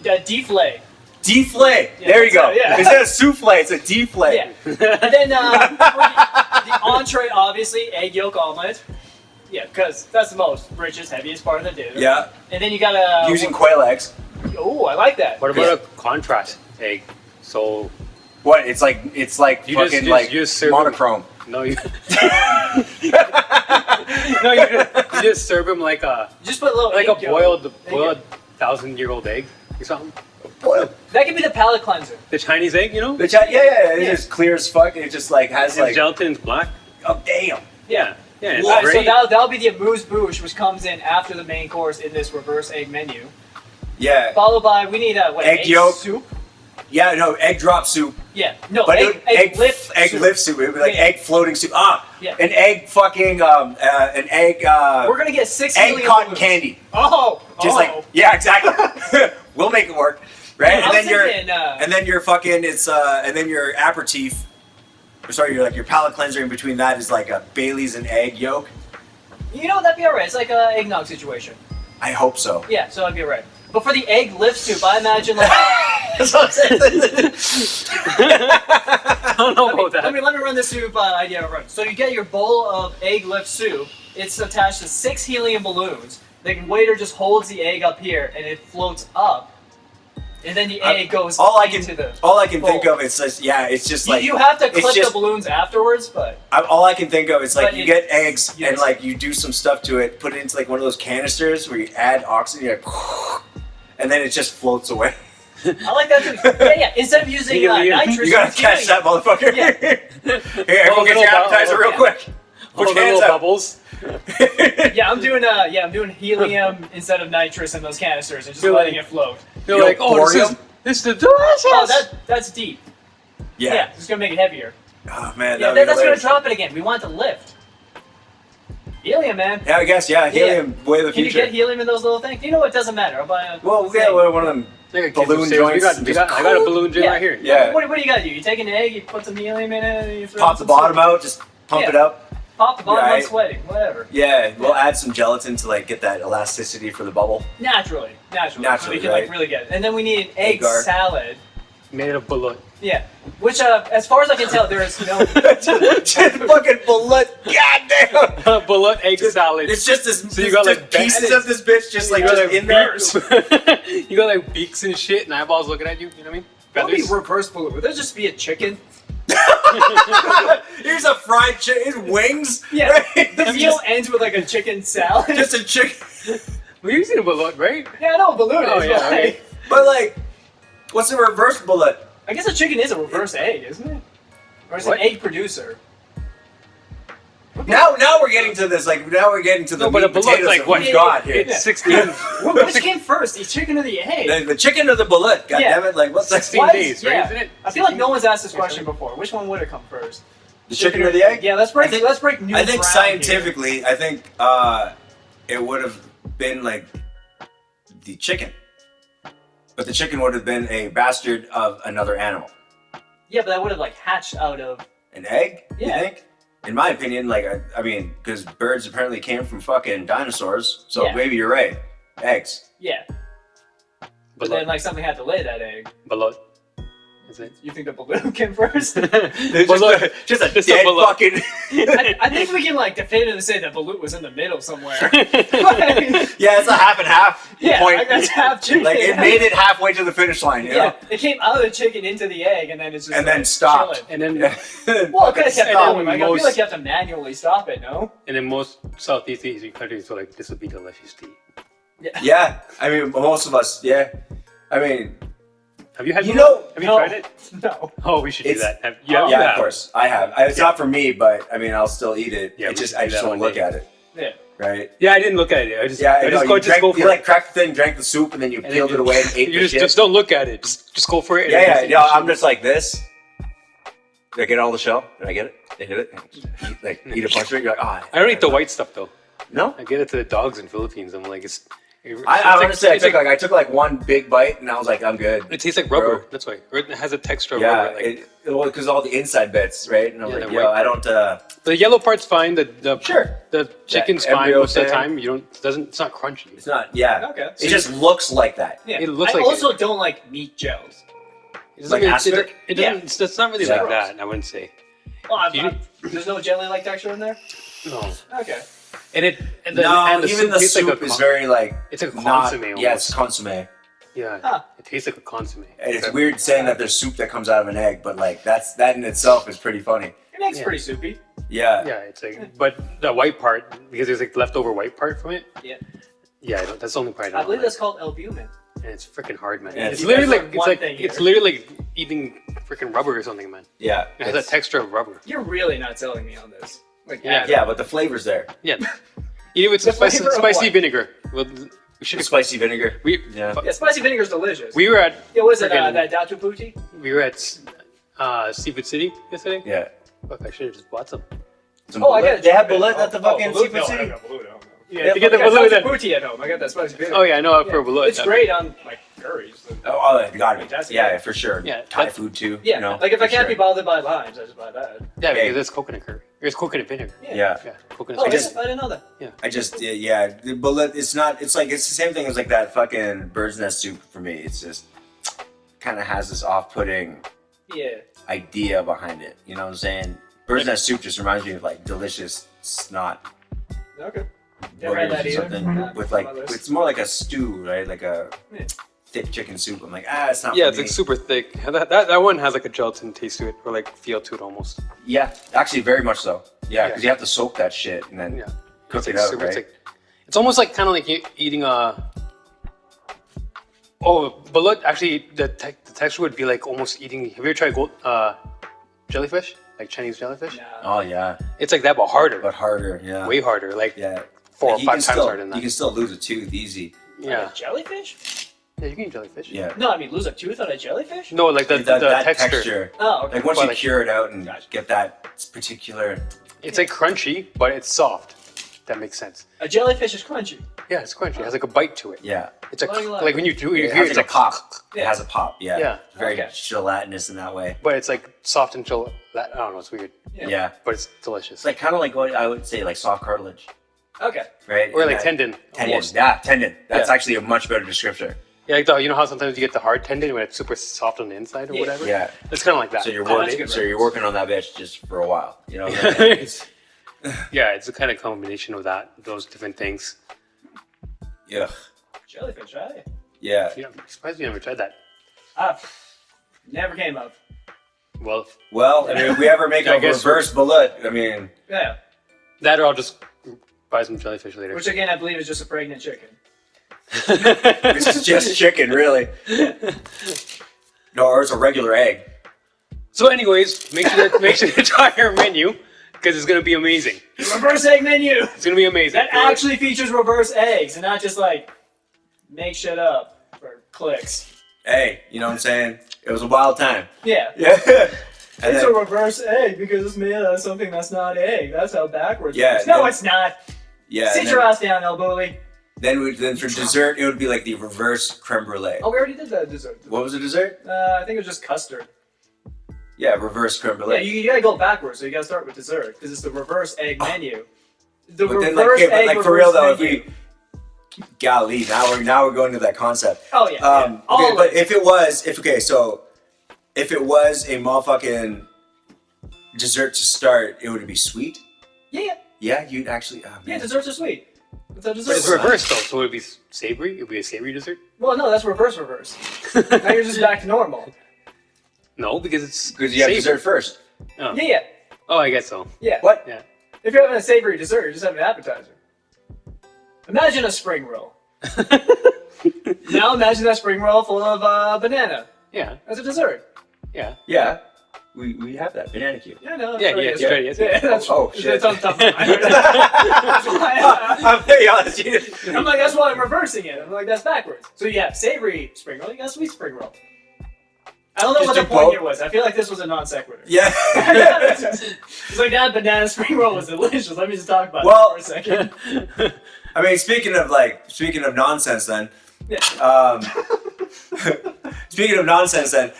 B: Deflate.
A: Deflate.
B: Yeah,
A: There you go.
B: that's it, yeah.
A: Instead of souffle, it's a deflate.
B: Yeah. And then the entree, obviously, egg yolk omelet. Yeah, because that's the most richest, heaviest part of the dinner.
A: Yeah.
B: And then you gotta
A: Using quail eggs.
B: Oh, I like that.
C: What about a contrast egg? So
A: What? It's like
C: You
A: fucking
C: just
A: like
C: serve
A: monochrome.
C: no, you no, you just serve them like a
B: Just put a little
C: like a
B: egg yolk.
C: boiled 1,000-year-old egg or something.
A: Boiled.
B: That could be the palate cleanser.
C: The Chinese egg, you know.
A: Yeah, it's
B: Yeah.
A: just clear as fuck. It just like has
C: And
A: like
C: gelatin's black.
A: oh damn.
C: Yeah, it's
B: Alright, so
C: great.
B: that'll be the amuse-bouche, which comes in after the main course in this reverse egg menu.
A: Yeah.
B: Followed by, we need
A: Egg yolk.
B: soup?
A: Yeah, no, egg drop soup.
B: Yeah, no,
A: But
B: egg lift soup.
A: lift soup. It would be like
B: Yeah.
A: egg floating soup. Ah,
B: Yeah.
A: an egg fucking an egg
B: We're gonna get 6
A: egg
B: helium
A: cotton
B: balloons.
A: candy.
B: Oh!
A: Just like yeah, exactly. We'll make it work, right?
B: I
A: And then
B: was
A: your
B: thinking,
A: and then your fucking and then your aperitif. Sorry, your palate cleanser in between that is like a Bailey's and egg yolk.
B: You know, that'd be alright. It's like a eggnog situation.
A: I hope so.
B: Yeah, so that'd be alright. But for the egg lift soup, I imagine like...
A: That's what I'm saying.
C: I don't know about that.
B: Let me run the soup idea over. So you get your bowl of egg lift soup. It's attached to 6 helium balloons. The waiter just holds the egg up here, and it floats up. And then the egg goes
A: all I
B: into the
A: can think
B: bowl.
A: of is just it's just like
B: you have to
A: it's
B: clip
A: just-
B: the balloons afterwards, but...
A: all I can think of is like
B: But
A: you
B: it's-
A: get eggs
B: yes.
A: and like you do some stuff to it, put it into like one of those canisters where you add oxygen, you're like, and then it just floats away.
B: I like that too. Yeah. Instead of using nitrous...
A: You gotta
B: use
A: catch that
B: helium.
A: motherfucker.
B: Yeah.
A: Here, everyone get your appetizer real
B: yeah.
A: quick.
C: All
A: Put
C: the
A: your hands
C: little
A: up.
C: bubbles.
B: Yeah, I'm doing helium instead of nitrous in those canisters and just
C: You're
B: letting
C: like-
B: it float.
C: You're
A: Yo,
C: like, oh,
A: borium?
C: this is delicious.
B: Oh, that's deep.
A: Yeah.
B: It's gonna make it heavier.
A: Oh man,
B: Yeah,
A: that would be
B: that's gonna
A: hilarious.
B: drop it again. We want it to lift. Helium, man.
A: Yeah, I guess. Yeah, helium, way of the
B: Can you
A: future.
B: get helium in those little things? You know what? Doesn't matter. I'll buy a
A: Well, we
B: thing.
A: got one of them.
C: Like
A: Balloon joints and just-
C: I got a balloon joint
B: Yeah.
C: right here.
A: Yeah.
B: What do you gotta do? You take an egg, you put some helium in it, and you throw
A: Pop
B: in
A: the
B: some
A: bottom
B: soup.
A: out, just pump
B: Yeah.
A: it up.
B: Pop the bottom. I'm
A: Right.
B: sweating. Whatever.
A: Yeah, we'll add some gelatin to like get that elasticity for the bubble.
B: Naturally. So
A: Naturally,
B: we can
A: right.
B: like really get it. And then we need an egg
A: Egg-ar.
B: salad.
C: Made of bullet.
B: Yeah. Which, as far as I can tell, there is no.
A: Just fucking bullet. Goddamn.
C: Bullet egg salad.
A: It's just this.
C: So you got,
A: just
C: like,
A: pieces of this bitch just like
C: You got,
A: just in there.
C: beaks. You got like beaks and shit and eyeballs looking at you. You know what I mean?
B: That'd be
C: Feathers.
B: reverse blue. Would there just be a chicken?
A: Here's a fried chicken. Wings.
B: Yeah.
A: Right?
B: The meal ends with like a chicken salad.
A: Just a chicken.
C: Well, you've seen a bullet, right?
B: Yeah, I know a balloon
C: Oh,
B: is.
C: yeah,
B: but,
C: right.
A: But like, what's a reverse bullet?
B: I guess a chicken is a reverse egg, isn't it? Or it's
C: What?
B: an egg producer.
A: Now we're getting to this. Like now we're getting to the
C: No, but
A: meat
C: a
A: and
C: bullet's
A: potatoes
C: like
A: of
C: what?
A: we've got here.
C: It's 16.
B: Which came first, the chicken or the egg?
A: The chicken or the bullet? God
B: Yeah.
A: damn it! Like what's the
C: 16
B: Why
C: days,
B: is-
C: right?
B: yeah.
C: Isn't it?
B: I feel like no one's asked this question before. Which one would have come first?
A: the chicken or the egg?
B: Yeah, let's break.
A: I think-
B: let's break new
A: I think
B: ground
A: scientifically, I think it would have been like the chicken, but the chicken would have been a bastard of another animal.
B: Here. Yeah, but that would have like hatched out of.
A: An egg?
B: Yeah.
A: You think? In my opinion, like I mean, because birds apparently came from fucking dinosaurs, so
B: Yeah.
A: maybe you're right. Eggs.
B: Yeah, but then like something had to lay that egg.
C: Bullet. Is it?
B: You think the balloon came first?
C: Bullet.
A: Just a
C: Just a
A: dead
C: bullet.
A: fucking.
B: I think we can like definitively say that Bulut was in the middle somewhere.
A: Yeah, it's a half and half
B: Yeah,
A: point.
B: like that's half chicken.
A: Like it made it halfway to the finish line, you
B: Yeah,
A: know?
B: it came out of the chicken into the egg, and then it's just
A: And
B: like,
A: then stopped.
B: chilling.
C: And then
B: Well, it could have kept
C: And
B: going.
C: then
B: Like, I feel
C: most-
B: like you have to manually stop it. No.
C: and then most Southeast Asian countries are like, this would be delicious tea.
A: Yeah, I mean, most of us, yeah. I mean,
C: Have you had?
A: You
C: bullet?
A: know-
C: Have you
B: No.
C: tried it?
B: No.
C: Oh, we should do
A: It's-
C: that. Have,
B: Oh,
C: you
A: yeah,
C: have.
A: of course, I have. It's not for me, but I mean, I'll still eat it.
C: Yeah,
A: I
C: we
A: just,
C: should
A: I
C: do
A: just
C: that
A: don't
C: one
A: look
C: day.
A: at it,
B: Yeah.
A: right?
C: Yeah, I didn't look at it. I just,
A: Yeah,
C: I
A: I
C: just
A: know.
C: go,
A: You,
C: just go for
A: you
C: it.
A: like cracked the thing, drank the soup, and then you
C: And
A: peeled
C: then
A: it away and ate
C: you
A: the
C: just,
A: shit.
C: just don't look at it. Just go for it.
A: Yeah, I'm just like this. Did I get all the shell? Did I get it? They hit it? Eat a bunch of it? You're like, oh.
C: I don't eat the white stuff though.
A: No?
C: I get it to the dogs in Philippines. I'm like,
A: I took like one big bite and I was like, I'm good.
C: It tastes like rubber.
A: Bro.
C: That's why. Or it has a texture of
A: Yeah,
C: rubber.
A: because all the inside bits, right? And I was
C: Yeah,
A: like,
C: the
A: yo,
C: white
A: I don't.
C: the yellow part's fine. The
A: Sure.
C: The chicken's fine
A: embryo
C: most of the
A: thing.
C: time. It's not crunchy.
A: It's not. Yeah.
B: Okay.
A: It just looks like that.
B: Yeah.
C: It looks
B: I
C: like
B: also don't like meat gels.
C: It doesn't
A: Like
C: really-
A: aspic?
C: it doesn't. It's not really
A: Yeah.
C: like that. I wouldn't say.
B: Oh,
C: You-
B: there's no jelly-like texture in there.
C: No.
B: Okay.
C: And the
A: Even
C: soup
A: the
C: tastes
A: soup
C: like a
A: is very like.
C: It's like a
A: not-
C: consomme almost.
A: Yeah, it's consomme.
C: Yeah.
B: Huh.
C: It tastes like a consomme.
A: And it's weird saying that there's soup that comes out of an egg, but like that in itself is pretty funny.
B: It makes
C: Yeah.
B: pretty soupy.
A: Yeah.
C: Yeah, it's like, but the white part, because there's like leftover white part from it.
B: Yeah.
C: Yeah, that's the only part.
B: I believe
C: like.
B: that's called albumin.
C: And it's freaking hard, man.
A: Yeah,
C: it's
A: you
C: literally
B: guys
C: like
B: learned
C: it's
B: one
C: like
B: thing
C: it's
B: here.
C: literally like eating freaking rubber or something, man.
A: Yeah.
C: It has that texture of rubber.
B: You're really not selling me on this. Like,
C: Yeah.
A: Yeah, but the flavor's there.
C: Yeah. Eat it with
B: The
C: some
B: flavor of
C: spicy
B: what?
C: vinegar. Well, we should.
A: Spicy vinegar. Yeah.
B: Yeah, spicy vinegar is delicious.
C: We were at.
B: Yeah, what is it?
C: freaking-
B: That Datu Puti?
C: We were at Seafood City yesterday.
A: Yeah.
C: Fuck, I should have just bought some.
A: Some
B: Oh, I
A: Bulut.
B: got it.
A: They have Bulut at the fucking
B: Balut?
A: Seafood
B: No, I
A: City.
B: got Balut, I don't know.
C: Yeah, to get the
B: I got
C: Balut.
B: Datu Puti at home. I got that spicy vinegar.
C: Oh yeah, I know for
B: Yeah.
C: Bulut.
B: It's great on like curries.
A: Oh, it got me.
B: Fantastic.
A: Yeah, for sure.
C: Yeah,
A: Thai
C: that's-
A: food too.
B: Yeah,
A: You know,
B: like if I
A: for
B: can't
A: sure.
B: be bothered by limes, I just buy that.
C: Yeah,
A: Hey.
C: because it's coconut curry. It's coconut vinegar.
A: Yeah.
C: Yeah, coconut.
B: Oh,
C: vinegar.
B: I didn't know that.
A: I just yeah, the Bulut. It's not. It's like it's the same thing as like that fucking bird's nest soup for me. It's just kind of has this off-putting
B: Yeah.
A: idea behind it. You know what I'm saying? Bird's nest soup just reminds me of like delicious snot
B: Okay. Never had
A: boogers
B: that
A: or
B: either.
A: something
B: Not
A: with
B: on
A: like
B: my list.
A: it's more like a stew, right? Like a
B: Yeah.
A: thick chicken soup. I'm like, it's not.
C: Yeah,
A: for
C: it's
A: me.
C: like super thick. That one has like a gelatin taste to it, or like feel to it almost.
A: Yeah, actually, very much so. Yeah,
C: Yeah.
A: because you have to soak that shit and then
C: Yeah,
A: cook
C: it's
A: it
C: like
A: out,
C: super.
A: right?
C: It's almost like kind of like eating a. Oh, balut. Actually, the texture would be like almost eating. Have you ever tried jellyfish? Like Chinese jellyfish?
B: Nah.
A: Oh yeah,
C: It's like that, but harder.
A: but harder. Yeah,
C: Way harder. Like
A: yeah.
C: 4 or
A: You
C: 5
A: can
C: times
A: still-
C: harder than
A: You
C: that.
A: can still lose a tooth easy.
C: Yeah.
B: Like a jellyfish?
C: Yeah, you can eat jellyfish.
A: Yeah.
B: No, I mean lose a tooth on a jellyfish?
C: No, like the
A: that
C: texture.
B: Oh, okay.
A: Like once
C: Well,
A: you
C: like-
A: cure it out and get that particular.
C: It's like crunchy, but it's soft. That makes sense.
B: A jellyfish is crunchy.
C: Yeah, it's crunchy. It has like a bite to it.
A: Yeah.
C: It's a
B: Like-
C: like when you do
A: It
C: hear
A: has
C: it's
A: like a pop. It
B: Yeah.
A: has a pop. Yeah.
C: Yeah.
A: Very
B: Okay.
A: gelatinous in that way.
C: but it's like soft and chill. I don't know. It's weird,
A: Yeah.
C: but it's delicious.
A: It's like kind of like what I would say, like soft cartilage,
B: Okay.
A: right?
C: or
A: And
C: like
A: that-
C: tendon.
A: Tendon.
C: Almost.
A: Yeah, tendon. That's
C: Yeah.
A: actually a much better descriptor.
C: Yeah, like you know how sometimes you get the hard tendon when it's super soft on the inside or
B: Yeah.
C: whatever.
A: Yeah.
C: It's kind of like that.
A: So you're
B: Oh, that's
A: working.
B: a good
A: So you're
B: reference.
A: working on that bitch just for a while. You know. What I mean? It's-
C: Yeah, it's a kind of combination of those different things.
A: yeah.
B: Jellyfish, right?
A: Yeah.
C: Yeah, I'm surprised we never tried that.
B: Never came up.
C: Well,
A: Well, I mean, if we ever make
C: I
A: a
C: guess
A: reverse Bulut, I mean,
B: Yeah.
C: that or I'll just buy some jellyfish later.
B: Which again, I believe is just a pregnant chicken.
A: it's just chicken, really. No, or it's a regular egg.
C: So, anyways, make sure to try our menu because it's gonna be amazing.
B: Reverse egg menu!
C: It's gonna be amazing.
B: That actually features reverse eggs and not just like make shit up for clicks.
A: Hey, you know what I'm saying? It was a wild time.
B: Yeah.
A: Yeah. And
B: It's
A: then,
B: a reverse egg because it's made out of something that's not egg. That's how backwards it
A: Yeah,
B: is. No,
A: then-
B: it's not.
A: yeah.
B: Sit
A: And
B: your
A: then,
B: ass down, El Bully.
A: then for dessert, it would be like the reverse creme brulee.
B: Oh, we already did that dessert.
A: What was the dessert?
B: I think it was just custard.
A: Yeah, reverse creme
B: Yeah,
A: brulee.
B: you gotta go backwards, so you gotta start with dessert because it's the reverse egg menu. The
A: But then,
B: reverse
A: like,
B: egg,
A: like for
B: reverse
A: real though, if
B: menu.
A: we, golly, now we're going to that concept.
B: Oh yeah, yeah.
A: Okay,
B: All
A: but
B: of it.
A: if it was a motherfucking dessert to start, it would be sweet.
B: Yeah,
A: Yeah, you'd actually. Oh,
B: yeah,
A: man.
B: desserts are sweet. That's how
C: But
B: desserts
C: it's
B: work.
C: reversed though, so it would be savory. It would be a savory dessert.
B: Well, no, that's reverse. Now you're just back to normal.
C: No, because it's
A: Because you have
C: savory.
A: dessert first.
C: Oh.
B: Yeah.
C: Oh, I guess so.
B: Yeah.
A: What?
C: Yeah.
B: If you're having a savory dessert, you're just having an appetizer. Imagine a spring roll. Now imagine that spring roll full of banana
C: Yeah.
B: as a dessert.
C: Yeah.
A: Yeah, we have that banana cue.
B: Yeah, no.
C: Yeah,
B: that's
C: yeah,
B: right,
C: you're right, yes.
B: Yeah, that's
A: Oh, shit.
B: It's on top of my mind. That's why
A: I'm very honest.
B: I'm like, that's why I'm reversing it. I'm like, that's backwards. So you have savory spring roll, you got sweet spring roll. I don't know
A: Just
B: what the
A: do
B: point
A: both.
B: here was. I feel like this was a non sequitur.
A: Yeah.
B: It's like that banana spring roll was delicious. Let me just talk about
A: Well-
B: it for a second.
A: I mean, speaking of nonsense, then.
B: Yeah.
A: Speaking of nonsense, then,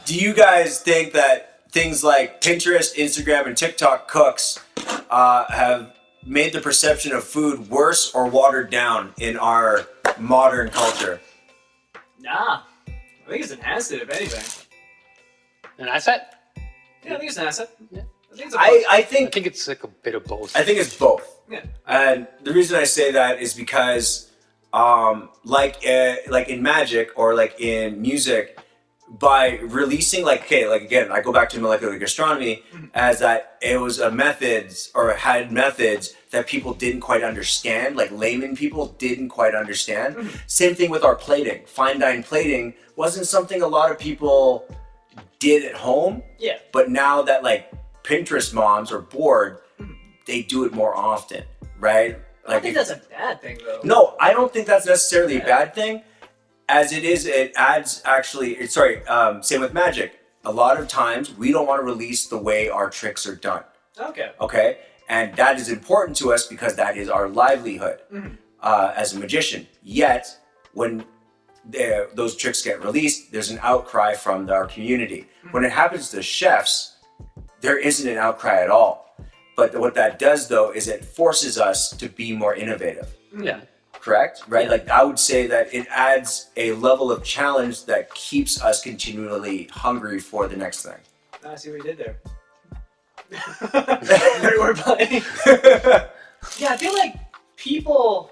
A: do you guys think that things like Pinterest, Instagram, and TikTok cooks have made the perception of food worse or watered down in our modern culture?
B: Nah. I think it's enhanced it, if anything.
C: An asset?
B: Yeah, I think it's an asset.
C: Yeah.
B: I think it's a plus.
A: I
C: I
A: think
C: think it's like a bit of both.
A: I think it's both.
B: Yeah.
A: And the reason I say that is because, like in magic or like in music, by releasing again, I go back to molecular gastronomy as that it was a methods or had methods that people didn't quite understand, like layman people didn't quite understand. Same thing with our plating. Fine dine plating wasn't something a lot of people did at home,
B: Yeah.
A: but now that like Pinterest moms are bored, they do it more often, right?
B: I don't think that's a bad thing, though.
A: No, I don't think that's necessarily a bad thing. As it is, it adds same with magic. A lot of times we don't want to release the way our tricks are done.
B: Okay.
A: Okay? And that is important to us because that is our livelihood as a magician. Yet, when those tricks get released, there's an outcry from our community. When it happens to chefs, there isn't an outcry at all. But what that does, though, is it forces us to be more innovative.
C: Yeah.
A: Correct? Right? Like, I would say that it adds a level of challenge that keeps us continually hungry for the next thing.
B: I see what you did there. We're playing. Yeah, I feel like people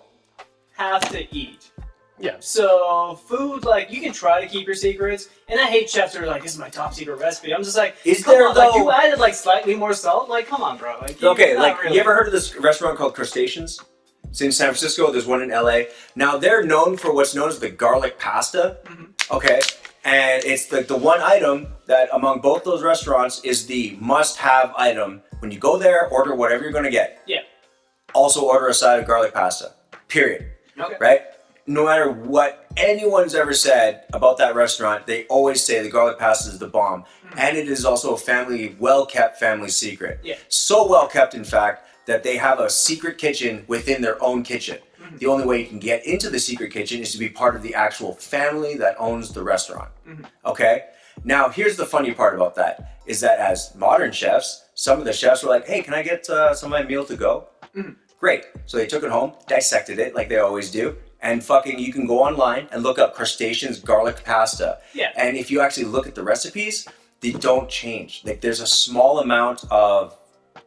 B: have to eat.
C: Yeah.
B: So food, like, you can try to keep your secrets, and I hate chefs who are like, "This is my top secret recipe." I'm just like,
A: Is
B: come
A: there,
B: on, like,
A: though-
B: you added like slightly more salt? Like, come on, bro. Like,
A: Okay,
B: not
A: like,
B: really.
A: you ever heard of this restaurant called Crustaceans? It's in San Francisco. There's one in LA. Now, they're known for what's known as the garlic pasta. Okay? And it's like the one item that among both those restaurants is the must-have item. When you go there, order whatever you're going to get.
B: Yeah.
A: Also order a side of garlic pasta. Period.
B: Okay.
A: Right? No matter what anyone's ever said about that restaurant, they always say the garlic pasta is the bomb. And it is also a well-kept family secret.
B: Yeah.
A: So well-kept, in fact, that they have a secret kitchen within their own kitchen. The only way you can get into the secret kitchen is to be part of the actual family that owns the restaurant. Okay? Now, here's the funny part about that, is that as modern chefs, some of the chefs were like, "Hey, can I get some of my meal to go?" Great. So they took it home, dissected it like they always do, and you can go online and look up Crustaceans garlic pasta.
B: Yeah.
A: And if you actually look at the recipes, they don't change. Like, there's a small amount of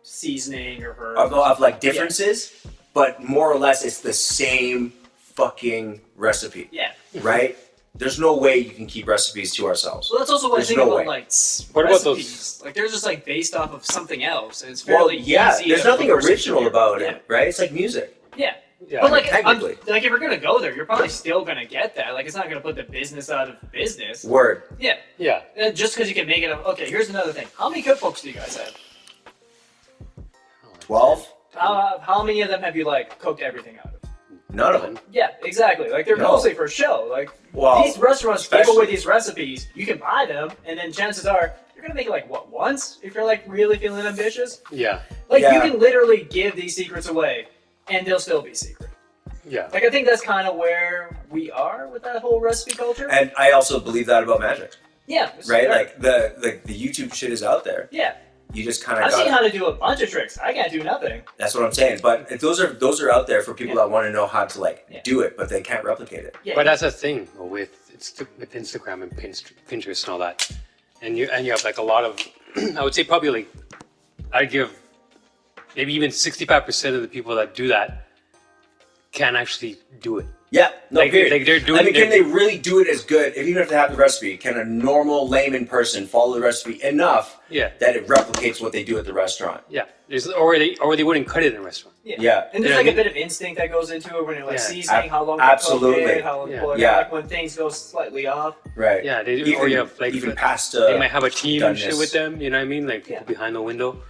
B: Seasoning or herbs.
A: of like differences, but more or less it's the same fucking recipe,
B: Yeah.
A: right? There's no way you can keep recipes to ourselves.
B: Well, that's also what
A: There's
B: I think
A: no
B: about
A: way.
B: like
C: What about those-
B: recipes. Like, they're just like based off of something else. And it's
A: Well,
B: fairly
A: yeah,
B: easy.
A: there's
B: to
A: nothing
B: reverse
A: original
B: engineer.
A: about
B: Yeah.
A: it, right? It's like music.
B: Yeah.
C: Yeah.
B: But like,
A: technically.
B: like, if you're gonna go there, you're probably still gonna get that. Like, it's not gonna put the business out of business.
A: Word.
B: Yeah.
C: Yeah.
B: And just because you can make it. Okay, here's another thing. How many cookbooks do you guys have?
A: 12?
B: How many of them have you like cooked everything out of?
A: None of them.
B: Yeah, exactly. Like, they're
A: No.
B: mostly for show. Like,
A: Well,
B: these restaurants give
A: especially-
B: away these recipes. You can buy them, and then chances are you're gonna make it like what, once, if you're like really feeling ambitious.
C: Yeah.
B: Like,
A: Yeah.
B: you can literally give these secrets away, and they'll still be secret.
C: Yeah.
B: Like, I think that's kind of where we are with that whole recipe culture.
A: And I also believe that about magic,
B: Yeah. it's
A: right?
B: fair.
A: Like, the YouTube shit is out there.
B: Yeah.
A: You just kind of
B: I've seen
A: got.
B: how to do a bunch of tricks. I can't do nothing.
A: That's what I'm saying. But if those are out there for people that want to know how to
B: Yeah.
A: do it, but they can't replicate it.
B: Yeah.
C: But that's the thing with Instagram and Pinterest and all that, and you have like a lot of, I would say probably like, I'd give maybe even 65% of the people that do that can actually do it.
A: Yeah, no,
C: Like-
A: period.
C: like they're doing-
A: I mean, can
C: they're-
A: they really do it as good? Even if they have the recipe, can a normal layman person follow the recipe enough
C: Yeah.
A: that it replicates what they do at the restaurant?
C: Yeah. Or they wouldn't cut it in a restaurant.
A: Yeah.
B: And there's
C: Yeah,
B: like
C: I
B: a bit of instinct that goes into it when you're like
C: Yeah.
B: seasoning, how long
A: Absolutely.
B: you cook it, how long
C: Yeah.
B: you boil it,
A: Yeah.
B: like when things go slightly off.
A: Right.
C: Yeah. They
A: Even,
C: or you have like
A: even
C: they
A: pasta.
C: might have a team and shit
A: doneness.
C: with them. You know what I mean? Like people
B: Yeah.
C: behind the window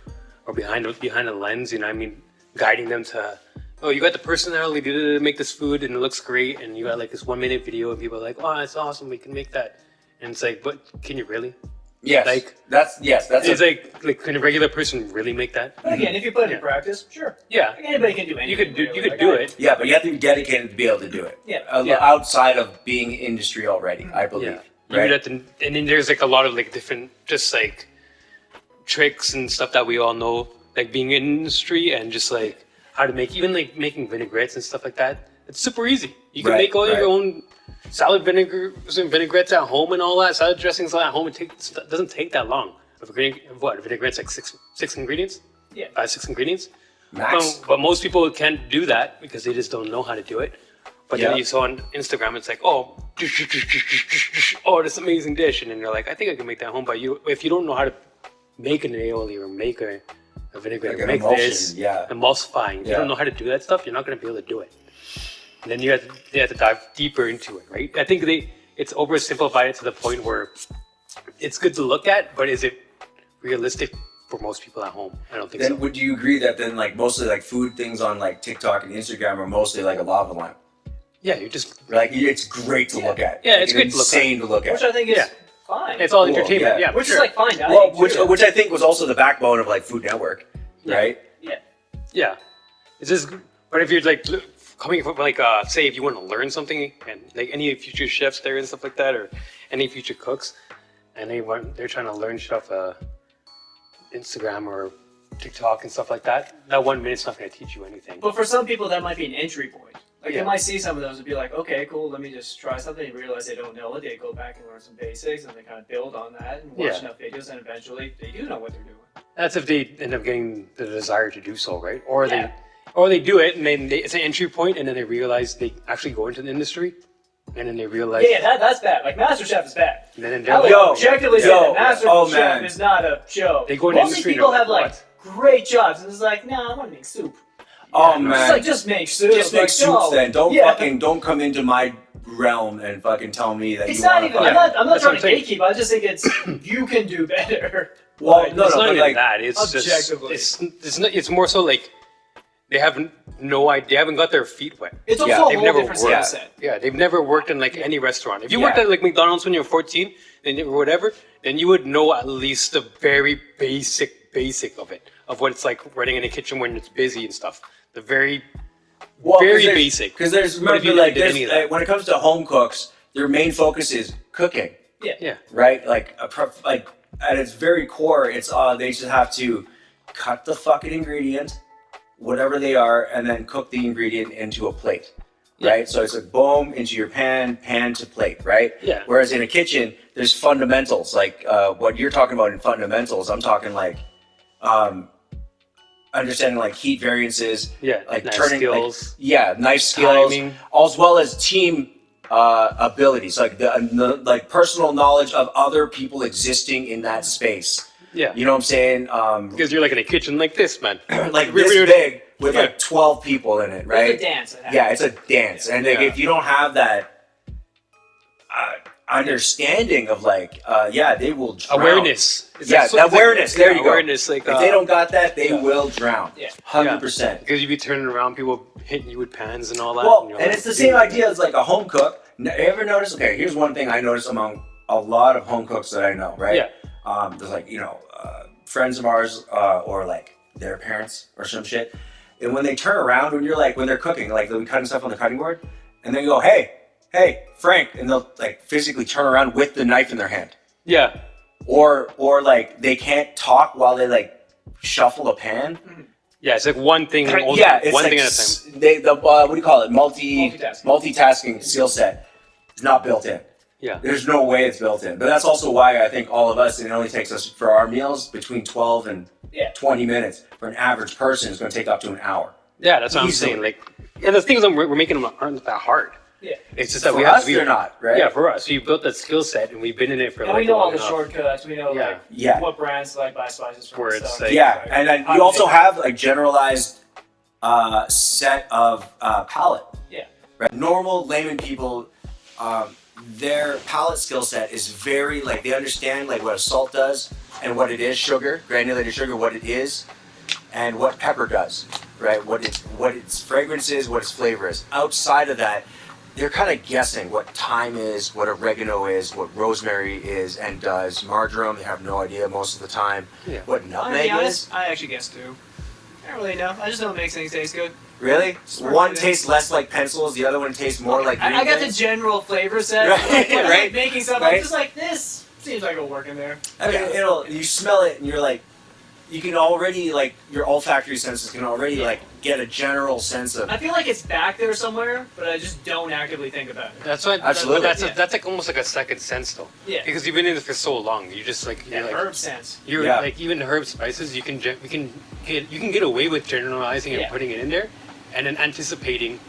C: or behind the lens. You know what I mean? Guiding them to. Oh, you got the personality to make this food and it looks great, and you got like this 1 minute video, and people are like, "Oh, that's awesome! We can make that," And it's like, but can you really?
A: Yes. That's
C: It's like can a regular person really make that?
B: But again, if you put it in practice, sure.
C: Yeah.
B: Like anybody can do anything.
C: You could do it.
A: Yeah, but you have to be dedicated to be able to do it.
B: Yeah.
A: Outside of being industry already, I believe.
C: Yeah.
A: Right?
C: You would have to, and then there's like a lot of like different just like tricks and stuff that we all know, like being in industry and just like how to make, even like making vinaigrettes and stuff like that. It's super easy. You can make all your own salad vinegars and vinaigrettes at home and all that. Salad dressings at home. It doesn't take that long. A vinaigrette's like six ingredients?
B: Yeah.
C: 5-6 ingredients.
A: Max.
C: But most people can't do that because they just don't know how to do it. But then you saw on Instagram, it's like, oh, this amazing dish. And then you're like, I think I can make that at home. But if you don't know how to make an aioli or make a vinaigrette,
A: Like
C: make
A: emulsion,
C: this, emulsifying. If you don't know how to do that stuff, you're not going to be able to do it. And then you have to dive deeper into it, right? I think it's oversimplified it to the point where it's good to look at, but is it realistic for most people at home? I don't think so.
A: Then would you agree that then like mostly like food things on like TikTok and Instagram are mostly like a lava lamp?
C: Yeah, you just
A: Like it's great to look at.
C: Yeah,
A: Like,
C: it's great to look at.
A: insane to look at.
B: Which I think is fine.
C: it's all
A: Cool,
C: entertainment.
A: yeah.
C: Yeah,
B: Which
C: sure.
B: is like fine dining.
A: Which I think was also the backbone of like Food Network, right?
B: Yeah.
C: Yeah, it's just. But if you're like coming from like say if you want to learn something and like any future chefs there and stuff like that, or any future cooks, and they're trying to learn stuff, Instagram or TikTok and stuff like that. That 1 minute's not going to teach you anything.
B: But for some people, that might be an entry point. Like
C: Yeah.
B: they might see some of those and be like, okay, cool, let me just try something. And realize they don't know it. They go back and learn some basics and they kind of build on that and watch enough videos, and eventually they do know what they're doing.
C: That's if they end up getting the desire to do so, right? Or they do it and then it's an entry point, and then they realize they actually go into the industry, and then they realize
B: That's bad. Like MasterChef is bad.
C: and then
B: I
C: they're
B: would
C: like,
B: objectively say that MasterChef is not a show.
C: They go into
B: Most
C: industry and
B: people
C: they're
B: have
C: like,
B: like
C: what?
B: great jobs, and it's like, nah, I want to make soup.
A: Oh man.
B: It's like just make soup.
A: Just make
B: like,
A: soups
B: no.
A: then. Don't come into my realm and fucking tell me that
B: It's
A: you
B: not
A: want
B: even.
A: to.
B: I'm not
C: That's
B: trying
C: what
B: to
C: I'm saying.
B: gatekeep. I just think it's you can do better.
A: Well,
B: But
A: no,
C: it's not
A: but
C: even
A: like
C: that. It's just
B: objectively.
C: it's more so like they have no idea. They haven't got their feet wet.
B: It's also
A: Yeah,
B: a
C: they've
B: whole
C: never
B: different
C: worked.
B: skill set.
C: Yeah, they've never worked in like any restaurant. If you
A: Yeah.
C: worked at like McDonald's when you were 14, then or whatever, then you would know at least the very basic of it, of what it's like running in a kitchen when it's busy and stuff. The very basic.
A: Because there's
C: But if you
A: remember like
C: never did any of that-
A: when it comes to home cooks, their main focus is cooking,
C: Yeah.
A: right? Like at its very core, it's they just have to cut the fucking ingredient, whatever they are, and then cook the ingredient into a plate. Right, so it's like boom into your pan to plate, right?
C: Yeah.
A: Whereas in a kitchen, there's fundamentals like what you're talking about in fundamentals. I'm talking like understanding like heat variances,
C: Yeah,
A: like
C: nice
A: turning,
C: skills.
A: nice skills,
C: Timing.
A: as well as team abilities, like the like personal knowledge of other people existing in that space.
C: Yeah.
A: You know what I'm saying?
C: Because you're like in a kitchen like this, man.
A: Like this big with
C: Yeah.
A: like 12 people in it, right?
B: It's a dance.
A: Yeah, it's a dance, and like,
C: Yeah.
A: if you don't have that understanding of like, they will drown.
C: Awareness.
A: That awareness. There you go.
C: Awareness, like
A: If they don't got that, they will drown.
B: Yeah.
A: 100%.
C: Because you'd be turning around, people hitting you with pans and all that.
A: Well,
C: you're
A: and
C: like,
A: it's the same idea as like a home cook. Ever notice? Okay, here's one thing I noticed among a lot of home cooks that I know. Right?
C: Yeah.
A: There's like friends of ours or like their parents or some shit. And when they turn around, when they're cooking, like they'll be cutting stuff on the cutting board, and then you go, hey, Frank, and they'll like physically turn around with the knife in their hand.
C: Yeah.
A: Or like they can't talk while they like shuffle a pan.
C: Yeah, it's like one thing. Only,
A: It's
C: one
A: like
C: thing at a time.
A: what do you call it?
B: Multitasking.
A: Multitasking skill set is not built in.
C: Yeah.
A: There's no way it's built in. But that's also why I think all of us, it only takes us for our meals between 12 and 20 minutes. For an average person, it's going to take up to an hour.
C: Yeah, that's what
A: Easily.
C: I'm saying. Like, and the things we're making them aren't that hard.
B: Yeah.
C: It's just that
A: For
C: we have
A: us,
C: to be.
A: they're not, right?
C: Yeah, for us, we built that skill set and we've been in it for
B: And
C: like
B: we know all
C: long
B: the
C: enough.
B: shortcuts. We know
C: Yeah.
B: what brands to like buy spices from.
C: Where
B: and
C: it's
B: stuff.
C: like-
A: Yeah, and then you also have a generalized set of palate.
B: Yeah.
A: Right? Normal layman people, their palate skill set is very like they understand like what a salt does and what it is, sugar, granulated sugar, what it is, and what pepper does, right? What its fragrance is, what its flavor is. Outside of that, they're kind of guessing what thyme is, what oregano is, what rosemary is and does. Marjoram, they have no idea most of the time.
C: Yeah.
A: What
B: I'm
A: nutmeg
B: gonna be
A: is.
B: honest, I actually guess too. I don't really know. I just know it makes things taste good.
A: Really?
B: Smart
A: One
B: thing.
A: tastes less like pencils, the other one tastes more like green
B: I got the
A: things.
B: general flavor set.
A: Right,
B: Like, when I'm
A: right,
B: making stuff,
A: right.
B: I'm just like, this seems like it'll work in there.
A: I mean, you smell it and you're like, you can already, like, your olfactory senses can already, like, get a general sense of.
B: I feel like it's back there somewhere, but I just don't actively think about it.
C: That's what.
A: Absolutely.
C: That's like almost like a second sense though.
B: Yeah.
C: Because you've been in it for so long, you just like you're
B: That
C: like
B: herb sense.
C: you're
A: Yeah.
C: like even herb spices. You can get away with generalizing and
B: Yeah.
C: putting it in there, and then anticipating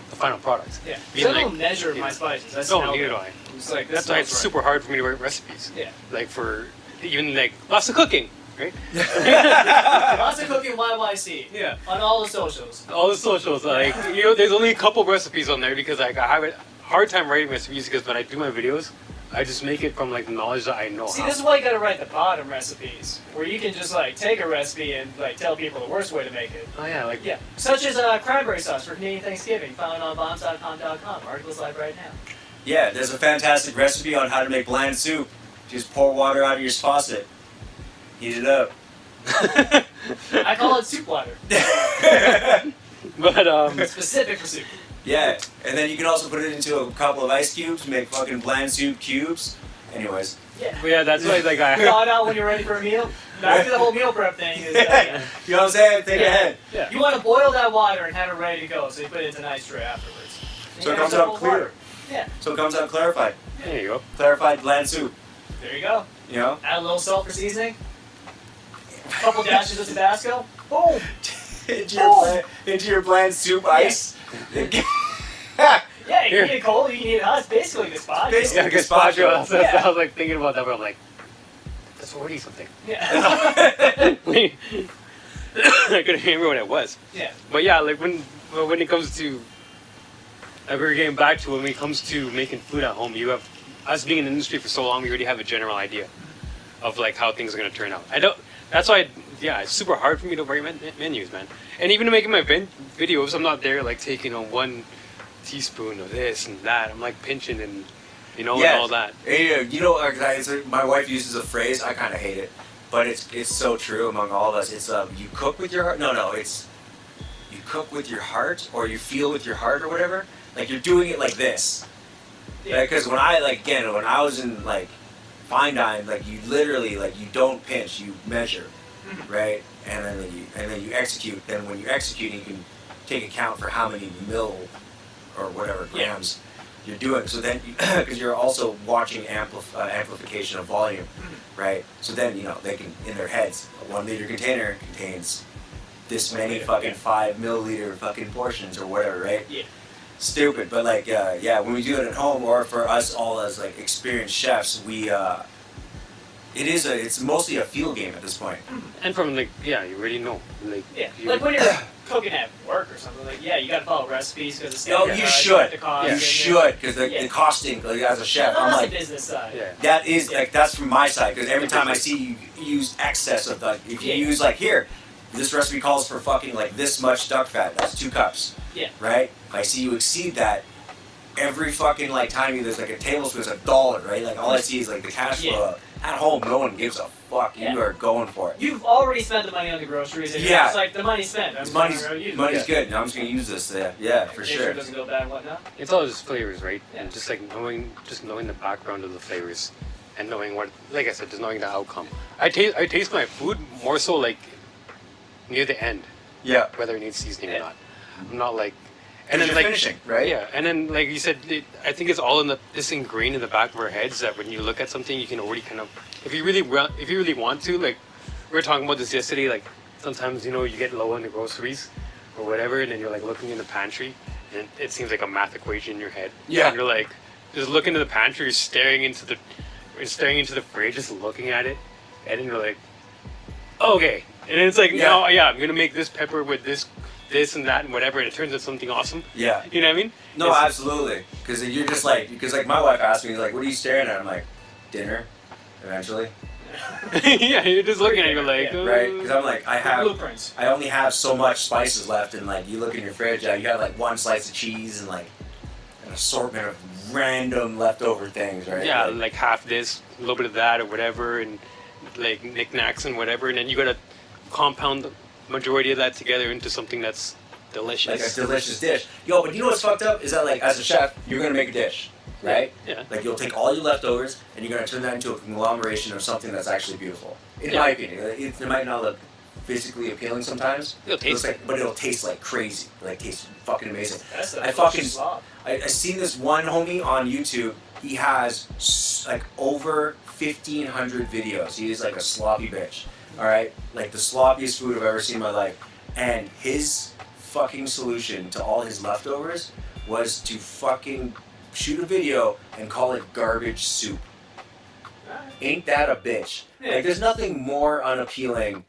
C: the final product.
B: Yeah.
C: Being
B: I don't
C: like-
B: measure
C: yeah.
B: my spices. That's
C: No, neither do I.
B: It's like,
C: That's why it's super hard for me to write recipes.
B: Yeah.
C: Like for even like lots of cooking, right?
B: Lots of cooking YYC.
C: Yeah.
B: On all the socials.
C: All the socials, like there's only a couple recipes on there because like I have a hard time writing recipes because when I do my videos, I just make it from like the knowledge that I know.
B: See,
C: how.
B: this is why you gotta write the bottom recipes, where you can just like take a recipe and like tell people the worst way to make it.
C: Oh yeah, like
B: Yeah, such as cranberry sauce for Canadian Thanksgiving, found on bombs.com.com. Articles live right now.
A: Yeah, there's a fantastic recipe on how to make bland soup. Just pour water out of your faucet, heat it up.
B: I call it soup water.
C: but
B: Specific for soup.
A: Yeah, and then you can also put it into a couple of ice cubes, make fucking bland soup cubes. Anyways.
B: Yeah.
C: but yeah, that's why like I
B: Thaw it out when you're ready for a meal. Back to the whole meal prep thing. Is,
A: You know what I'm saying? Think
B: Yeah.
A: ahead.
C: yeah.
B: you want to boil that water and have it ready to go, so you put it into an ice tray afterwards. And
A: So
B: you
A: it
B: have
A: comes
B: some
A: out
B: cold
A: clear.
B: water. Yeah,
A: So it comes out clarified.
C: There you go.
A: Clarified bland soup.
B: there you go.
A: You know?
B: Add a little salt for seasoning. A couple dashes of Tabasco. Boom.
A: into your bland soup ice.
B: Yeah, you
C: Here.
B: can eat it cold, you can eat it hot. It's basically gazpacho.
A: Basically.
C: Yeah,
A: Gazpacho.
C: gazpacho.
B: Yeah.
C: I was like thinking about that, but I'm like, that's already something.
B: Yeah.
C: I couldn't remember what it was.
B: Yeah.
C: But yeah, like when it comes to, like we're getting back to when it comes to making food at home, you have us being in the industry for so long, we already have a general idea of like how things are gonna turn out. I don't. That's why, it's super hard for me to write menus, man. And even making my videos, I'm not there like taking on 1 teaspoon of this and that. I'm like pinching and and all that.
A: Yeah, you know, my wife uses a phrase. I kind of hate it, but it's so true among all of us. It's you cook with your heart. No, it's you cook with your heart, or you feel with your heart, or whatever. Like you're doing it like this.
B: Yeah.
A: Because when I was in like fine dine, like you literally like you don't pinch, you measure, right? And then you execute. Then when you're executing, you can take account for how many mil or whatever grams you're doing. So then, because you're also watching amplification of volume, right? So then they can in their heads, a 1 liter container contains this many fucking 5 milliliter fucking portions or whatever, right?
B: Yeah.
A: Stupid, but like when we do it at home, or for us all as like experienced chefs, it's mostly a feel game at this point.
C: And from like, you already know. Like,
B: Yeah,
C: you-
B: like when you're cooking at work or something, like, you gotta follow recipes because it's
A: No, you should.
B: You
A: You should, because the costing, like as a chef, I'm
B: That's
A: like,
B: the business side.
C: yeah.
A: that is like that's from my side, because every time I see you use excess of like, if you
B: Yeah.
A: use like here, this recipe calls for fucking like this much duck fat, that's 2 cups.
B: Yeah.
A: Right? If I see you exceed that, every fucking like time there's like a tablespoon, it's $1, right? Like all I see is like the cash flow. At home, no one gives a fuck.
B: Yeah.
A: You are going for it.
B: You've already spent the money on the groceries, and
A: Yeah.
B: it's like the money's spent. I'm
A: Money's
B: gonna use it.
A: money's good. Now I'm just gonna use this. Yeah, for
B: Make
A: sure.
B: it doesn't go bad and whatnot.
C: It's all just flavors, right?
B: Yeah.
C: And just like knowing the background of the flavors, and knowing what, like I said, just knowing the outcome. I taste my food more so like near the end,
A: Yeah.
C: whether it needs seasoning
B: Yeah.
C: or not. I'm not like,
A: And then
C: like
A: finishing, right?
C: Yeah, and then like you said, I think it's all this ingrained in the back of our heads that when you look at something, you can already kind of, if you really want to, like we were talking about this yesterday, like sometimes you get low on the groceries or whatever, and then you're like looking in the pantry, and it seems like a math equation in your head.
A: Yeah.
C: And you're like just looking into the pantry, you're staring into the fridge, just looking at it, and then you're like, okay, and then it's like,
A: Yeah.
C: no, yeah, I'm gonna make this pepper with this and that and whatever, and it turns into something awesome.
A: Yeah.
C: You know what I mean?
A: No,
C: It's-
A: absolutely. Because you're just like, my wife asked me, like, what are you staring at? I'm like, dinner, eventually.
C: yeah, you're just looking at it, you're like,
B: Yeah,
A: Right? Because I'm like,
B: Blueprints.
A: I only have so much spices left, and like, you look in your fridge, you got like 1 slice of cheese and like an assortment of random leftover things, right?
C: Yeah, like half this, a little bit of that, or whatever, and like knickknacks and whatever, and then you gotta compound the majority of that together into something that's delicious.
A: like a delicious dish. Yo, but you know what's fucked up is that like as a chef, you're gonna make a dish, right?
C: Yeah.
A: Like you'll take all your leftovers and you're gonna turn that into a conglomeration of something that's actually beautiful. In my opinion, it might not look physically appealing sometimes.
C: It'll taste
A: like, but it'll taste like crazy. Like tastes fucking amazing.
B: That's the
A: I fucking
B: slob.
A: I seen this one homie on YouTube. He has like over 1,500 videos. He is like a sloppy bitch. All right, like the sloppiest food I've ever seen in my life. And his fucking solution to all his leftovers was to fucking shoot a video and call it garbage soup. Ain't that a bitch? Like, there's nothing more unappealing.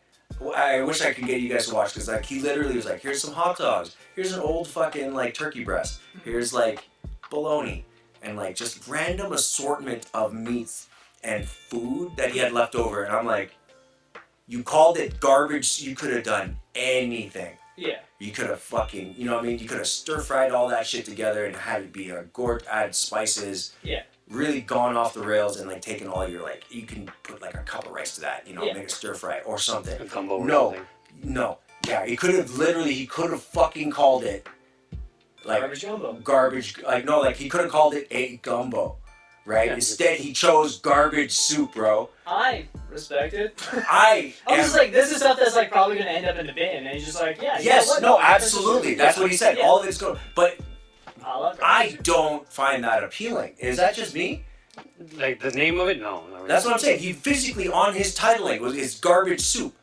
A: I wish I could get you guys to watch, because like he literally was like, here's some hot dogs, here's an old fucking like turkey breast, here's like bologna, and like just random assortment of meats and food that he had left over. And I'm like, you called it garbage, you could have done anything.
B: Yeah.
A: You could have fucking, you know what I mean? You could have stir-fried all that shit together and had it be a gourd, add spices.
B: Yeah.
A: Really gone off the rails and like taken all your like, you can put like a cup of rice to that, you know, make a stir-fry or something.
C: A gumbo or
A: No,
C: something.
A: no. Yeah, he could have fucking called it like
B: Garbage gumbo.
A: garbage, like no, like he could have called it a gumbo, right?
C: Yeah.
A: Instead, he chose garbage soup, bro.
B: I respect it.
A: I
B: was just like, this is stuff that's like probably gonna end up in the bin, and he's just like, yeah.
A: yes,
B: you know what?
A: no, absolutely. That's what he said.
B: Yeah.
A: All of it's going, but
B: I love
A: I
B: garbage.
A: don't find that appealing. Is that just me?
C: Like the name of it? No.
A: That's what I'm saying. He physically on his titling was it's garbage soup,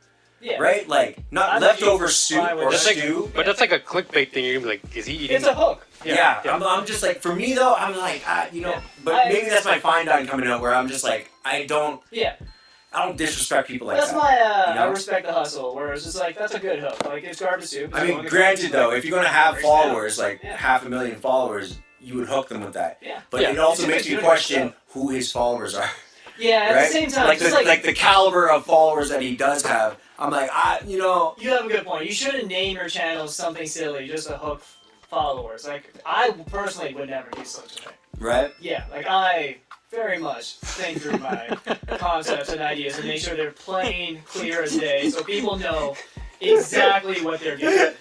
B: Yeah.
A: right? Like not
B: I'm
A: leftover
B: actually
A: soup
B: fine with
A: or
B: that.
A: stew.
C: But that's like a clickbait thing. You're gonna be like, is he eating?
B: It's a hook.
A: Yeah, I'm just like, for me though, I'm like, you know,
B: Yeah.
A: but maybe that's my fine dine coming out where I'm just like, I don't
B: Yeah.
A: disrespect people like
B: That's
A: that.
B: my,
A: you know?
B: I respect the hustle, where it's just like, that's a good hook. Like, it's garbage soup.
A: I
B: It's
A: mean,
B: going to
A: granted
B: garbage,
A: though,
B: like,
A: if you're gonna have
B: right
A: followers, like
B: Yeah.
A: 500,000 followers, you would hook them with that.
B: Yeah.
A: But
C: Yeah.
A: it also
B: It's
A: makes me
B: good
A: question
B: stuff.
A: who his followers are.
B: Yeah, at
A: right?
B: the same time,
A: like
B: just
A: the, like the caliber of followers that he does have. I'm like, you know,
B: you have a good point. You shouldn't name your channel something silly just to hook followers. Like, I personally would never do such a thing.
A: right?
B: Yeah, like, I very much think through my concepts and ideas and make sure they're plain, clear as day, so people know exactly what they're getting.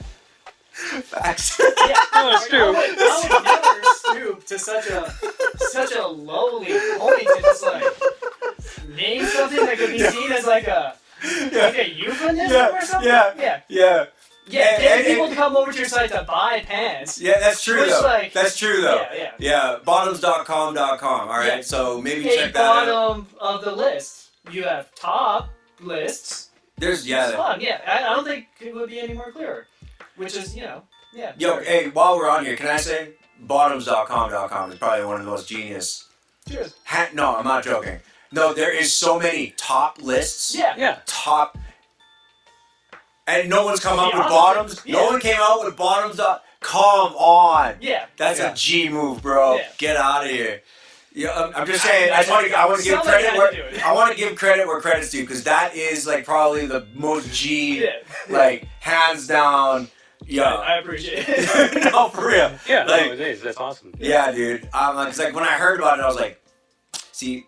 A: Facts.
B: Yeah,
C: No, it's true.
B: I would never stoop to such a lowly point to just like name something that could be seen as like a euphemism or something.
A: yeah.
B: Getting
A: And-
B: people to come over to your site to buy pants.
A: Yeah, that's true
B: Which,
A: though.
B: like,
A: That's true though.
B: Yeah.
A: Yeah, bottoms.com.com. All right,
B: Yeah.
A: so maybe
B: Hey,
A: check that out.
B: bottom of the list. You have top lists.
A: There's
B: It's fun. Yeah, I don't think it would be any more clearer. Which is, yeah.
A: Yo,
B: sure.
A: hey, while we're on here, can I say bottoms.com.com is probably one of the most genius.
B: Cheers.
A: No, I'm not joking. No, there is so many top lists.
B: Yeah.
C: Yeah.
A: Top. And no one's come up with
B: Yeah.
A: bottoms.
B: Yeah.
A: No one came out with bottoms. Come on.
B: Yeah.
A: That's
C: Yeah.
A: a G move, bro.
B: Yeah.
A: Get out of here. Yeah, I'm just saying. I want to give
B: Somebody
A: credit
B: had
A: where
B: to do it.
A: I want to give credit where credit's due, because that is like probably the most G,
B: Yeah.
A: like hands down. Yeah.
B: I appreciate it.
A: No, for real.
C: Yeah,
A: Like,
C: no, it is. That's awesome.
A: yeah, dude. Cause like when I heard about it, I was like, see,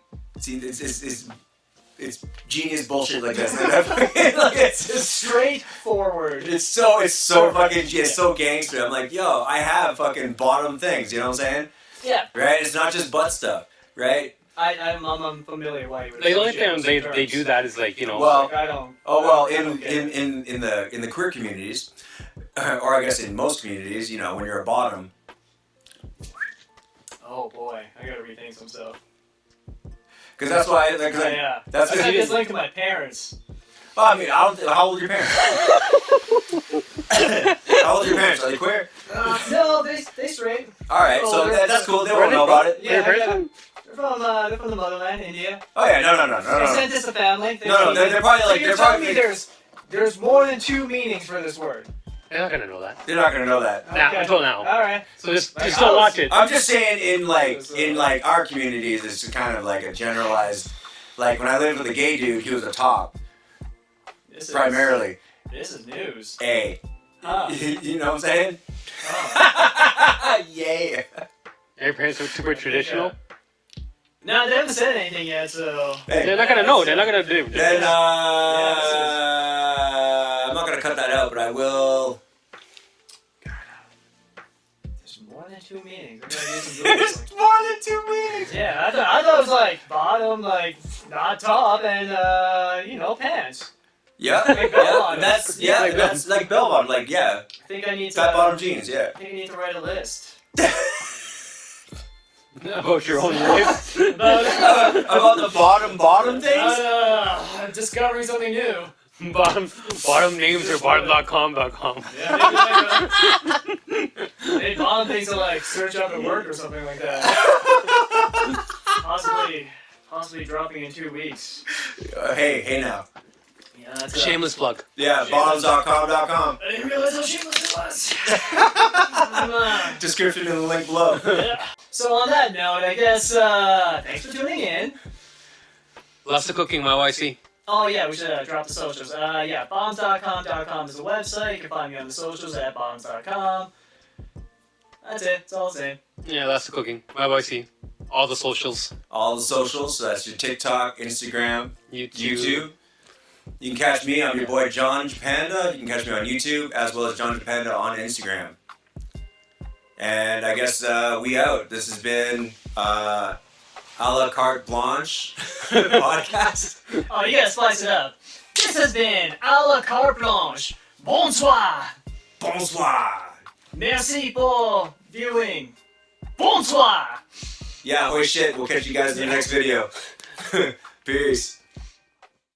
A: it's genius bullshit like this. Like, it's just
B: Straightforward.
A: It's so fucking G. It's so gangster. I'm like, yo, I have fucking bottom things. You know what I'm saying?
B: Yeah.
A: Right? It's not just butt stuff, right?
B: I'm familiar why you would.
C: Like, the only
B: associate
C: thing
B: those
C: they
B: terms.
C: do that is like, you know.
A: Well,
B: Like, I don't.
A: Oh well,
B: I don't get it.
A: in the queer communities, or I guess in most communities, you know, when you're a bottom,
B: Oh boy, I gotta rethink some stuff.
A: because that's why. Like,
B: Yeah.
A: that's
B: I
A: what
B: sent
A: it
B: this
A: is.
B: link to my parents.
A: Oh, I mean, how old are your parents? How old are your parents? Are they queer?
B: No, they straight.
A: All right, so that's cool. They won't know about it.
B: Yeah,
C: Where are they
B: yeah. They're from the motherland, India.
A: Oh yeah, no.
B: They sent this to family.
A: No, they're probably
B: So
A: like
B: you're
A: they're
B: telling
A: probably
B: me there's more than two meanings for this word.
C: They're not gonna know that.
A: they're not gonna know that.
C: Nah,
B: Okay.
C: until now.
B: All right.
C: So just
B: Like,
C: don't watch it.
A: I'm just saying in like our communities, it's kind of like a generalized. Like when I lived with a gay dude, he was a top primarily.
B: This is news.
A: A.
B: Oh.
A: You know what I'm saying?
B: Oh.
A: Yeah.
C: Your parents were super traditional.
B: No, they haven't said anything yet, so.
A: Hey.
C: They're not gonna know. They're not gonna do.
A: Then I'm not gonna cut that out, but I will.
B: There's more than 2 meanings. We're gonna do some Googles.
A: more than 2 meanings.
B: Yeah, I thought it was like bottom, like not top, and pants.
A: Yeah,
B: Like bell
A: yeah,
B: bottoms.
A: that's like bell bottom, like
B: I think I need to.
A: fat bottom jeans, yeah.
B: I think I need to write a list.
C: About your own life.
A: About the bottom things.
B: I'm discovering something new.
C: bottom names or bottom.com.com.
B: Yeah, maybe maybe bottom things to like search up at work or something like that. Possibly dropping in 2 weeks.
A: Hey now.
B: Yeah, that's
C: Shameless plug.
A: Yeah, bottoms.com.com.
B: I didn't realize how shameless it was.
A: Description in the link below.
B: Yeah. So on that note, I guess thanks for tuning in.
C: Lots of cooking, my YC.
B: Oh yeah, we should drop the socials. Bombs.com.com is the website. You can find me on the socials at bombs.com. That's it. It's all the same.
C: Yeah, lots of cooking. My YC. All the socials.
A: All the socials, so that's your TikTok, Instagram, YouTube. You can catch me, I'm your boy John Japanda. You can catch me on YouTube, as well as John Japanda on Instagram. And I guess we out. This has been a la Carte Blanche Podcast.
B: Oh, you gotta spice it up. This has been a la Carte Blanche. Bonsoir.
A: Bonsoir.
B: Merci pour viewing. Bonsoir.
A: Yeah, holy shit. We'll catch you guys in the next video. Peace.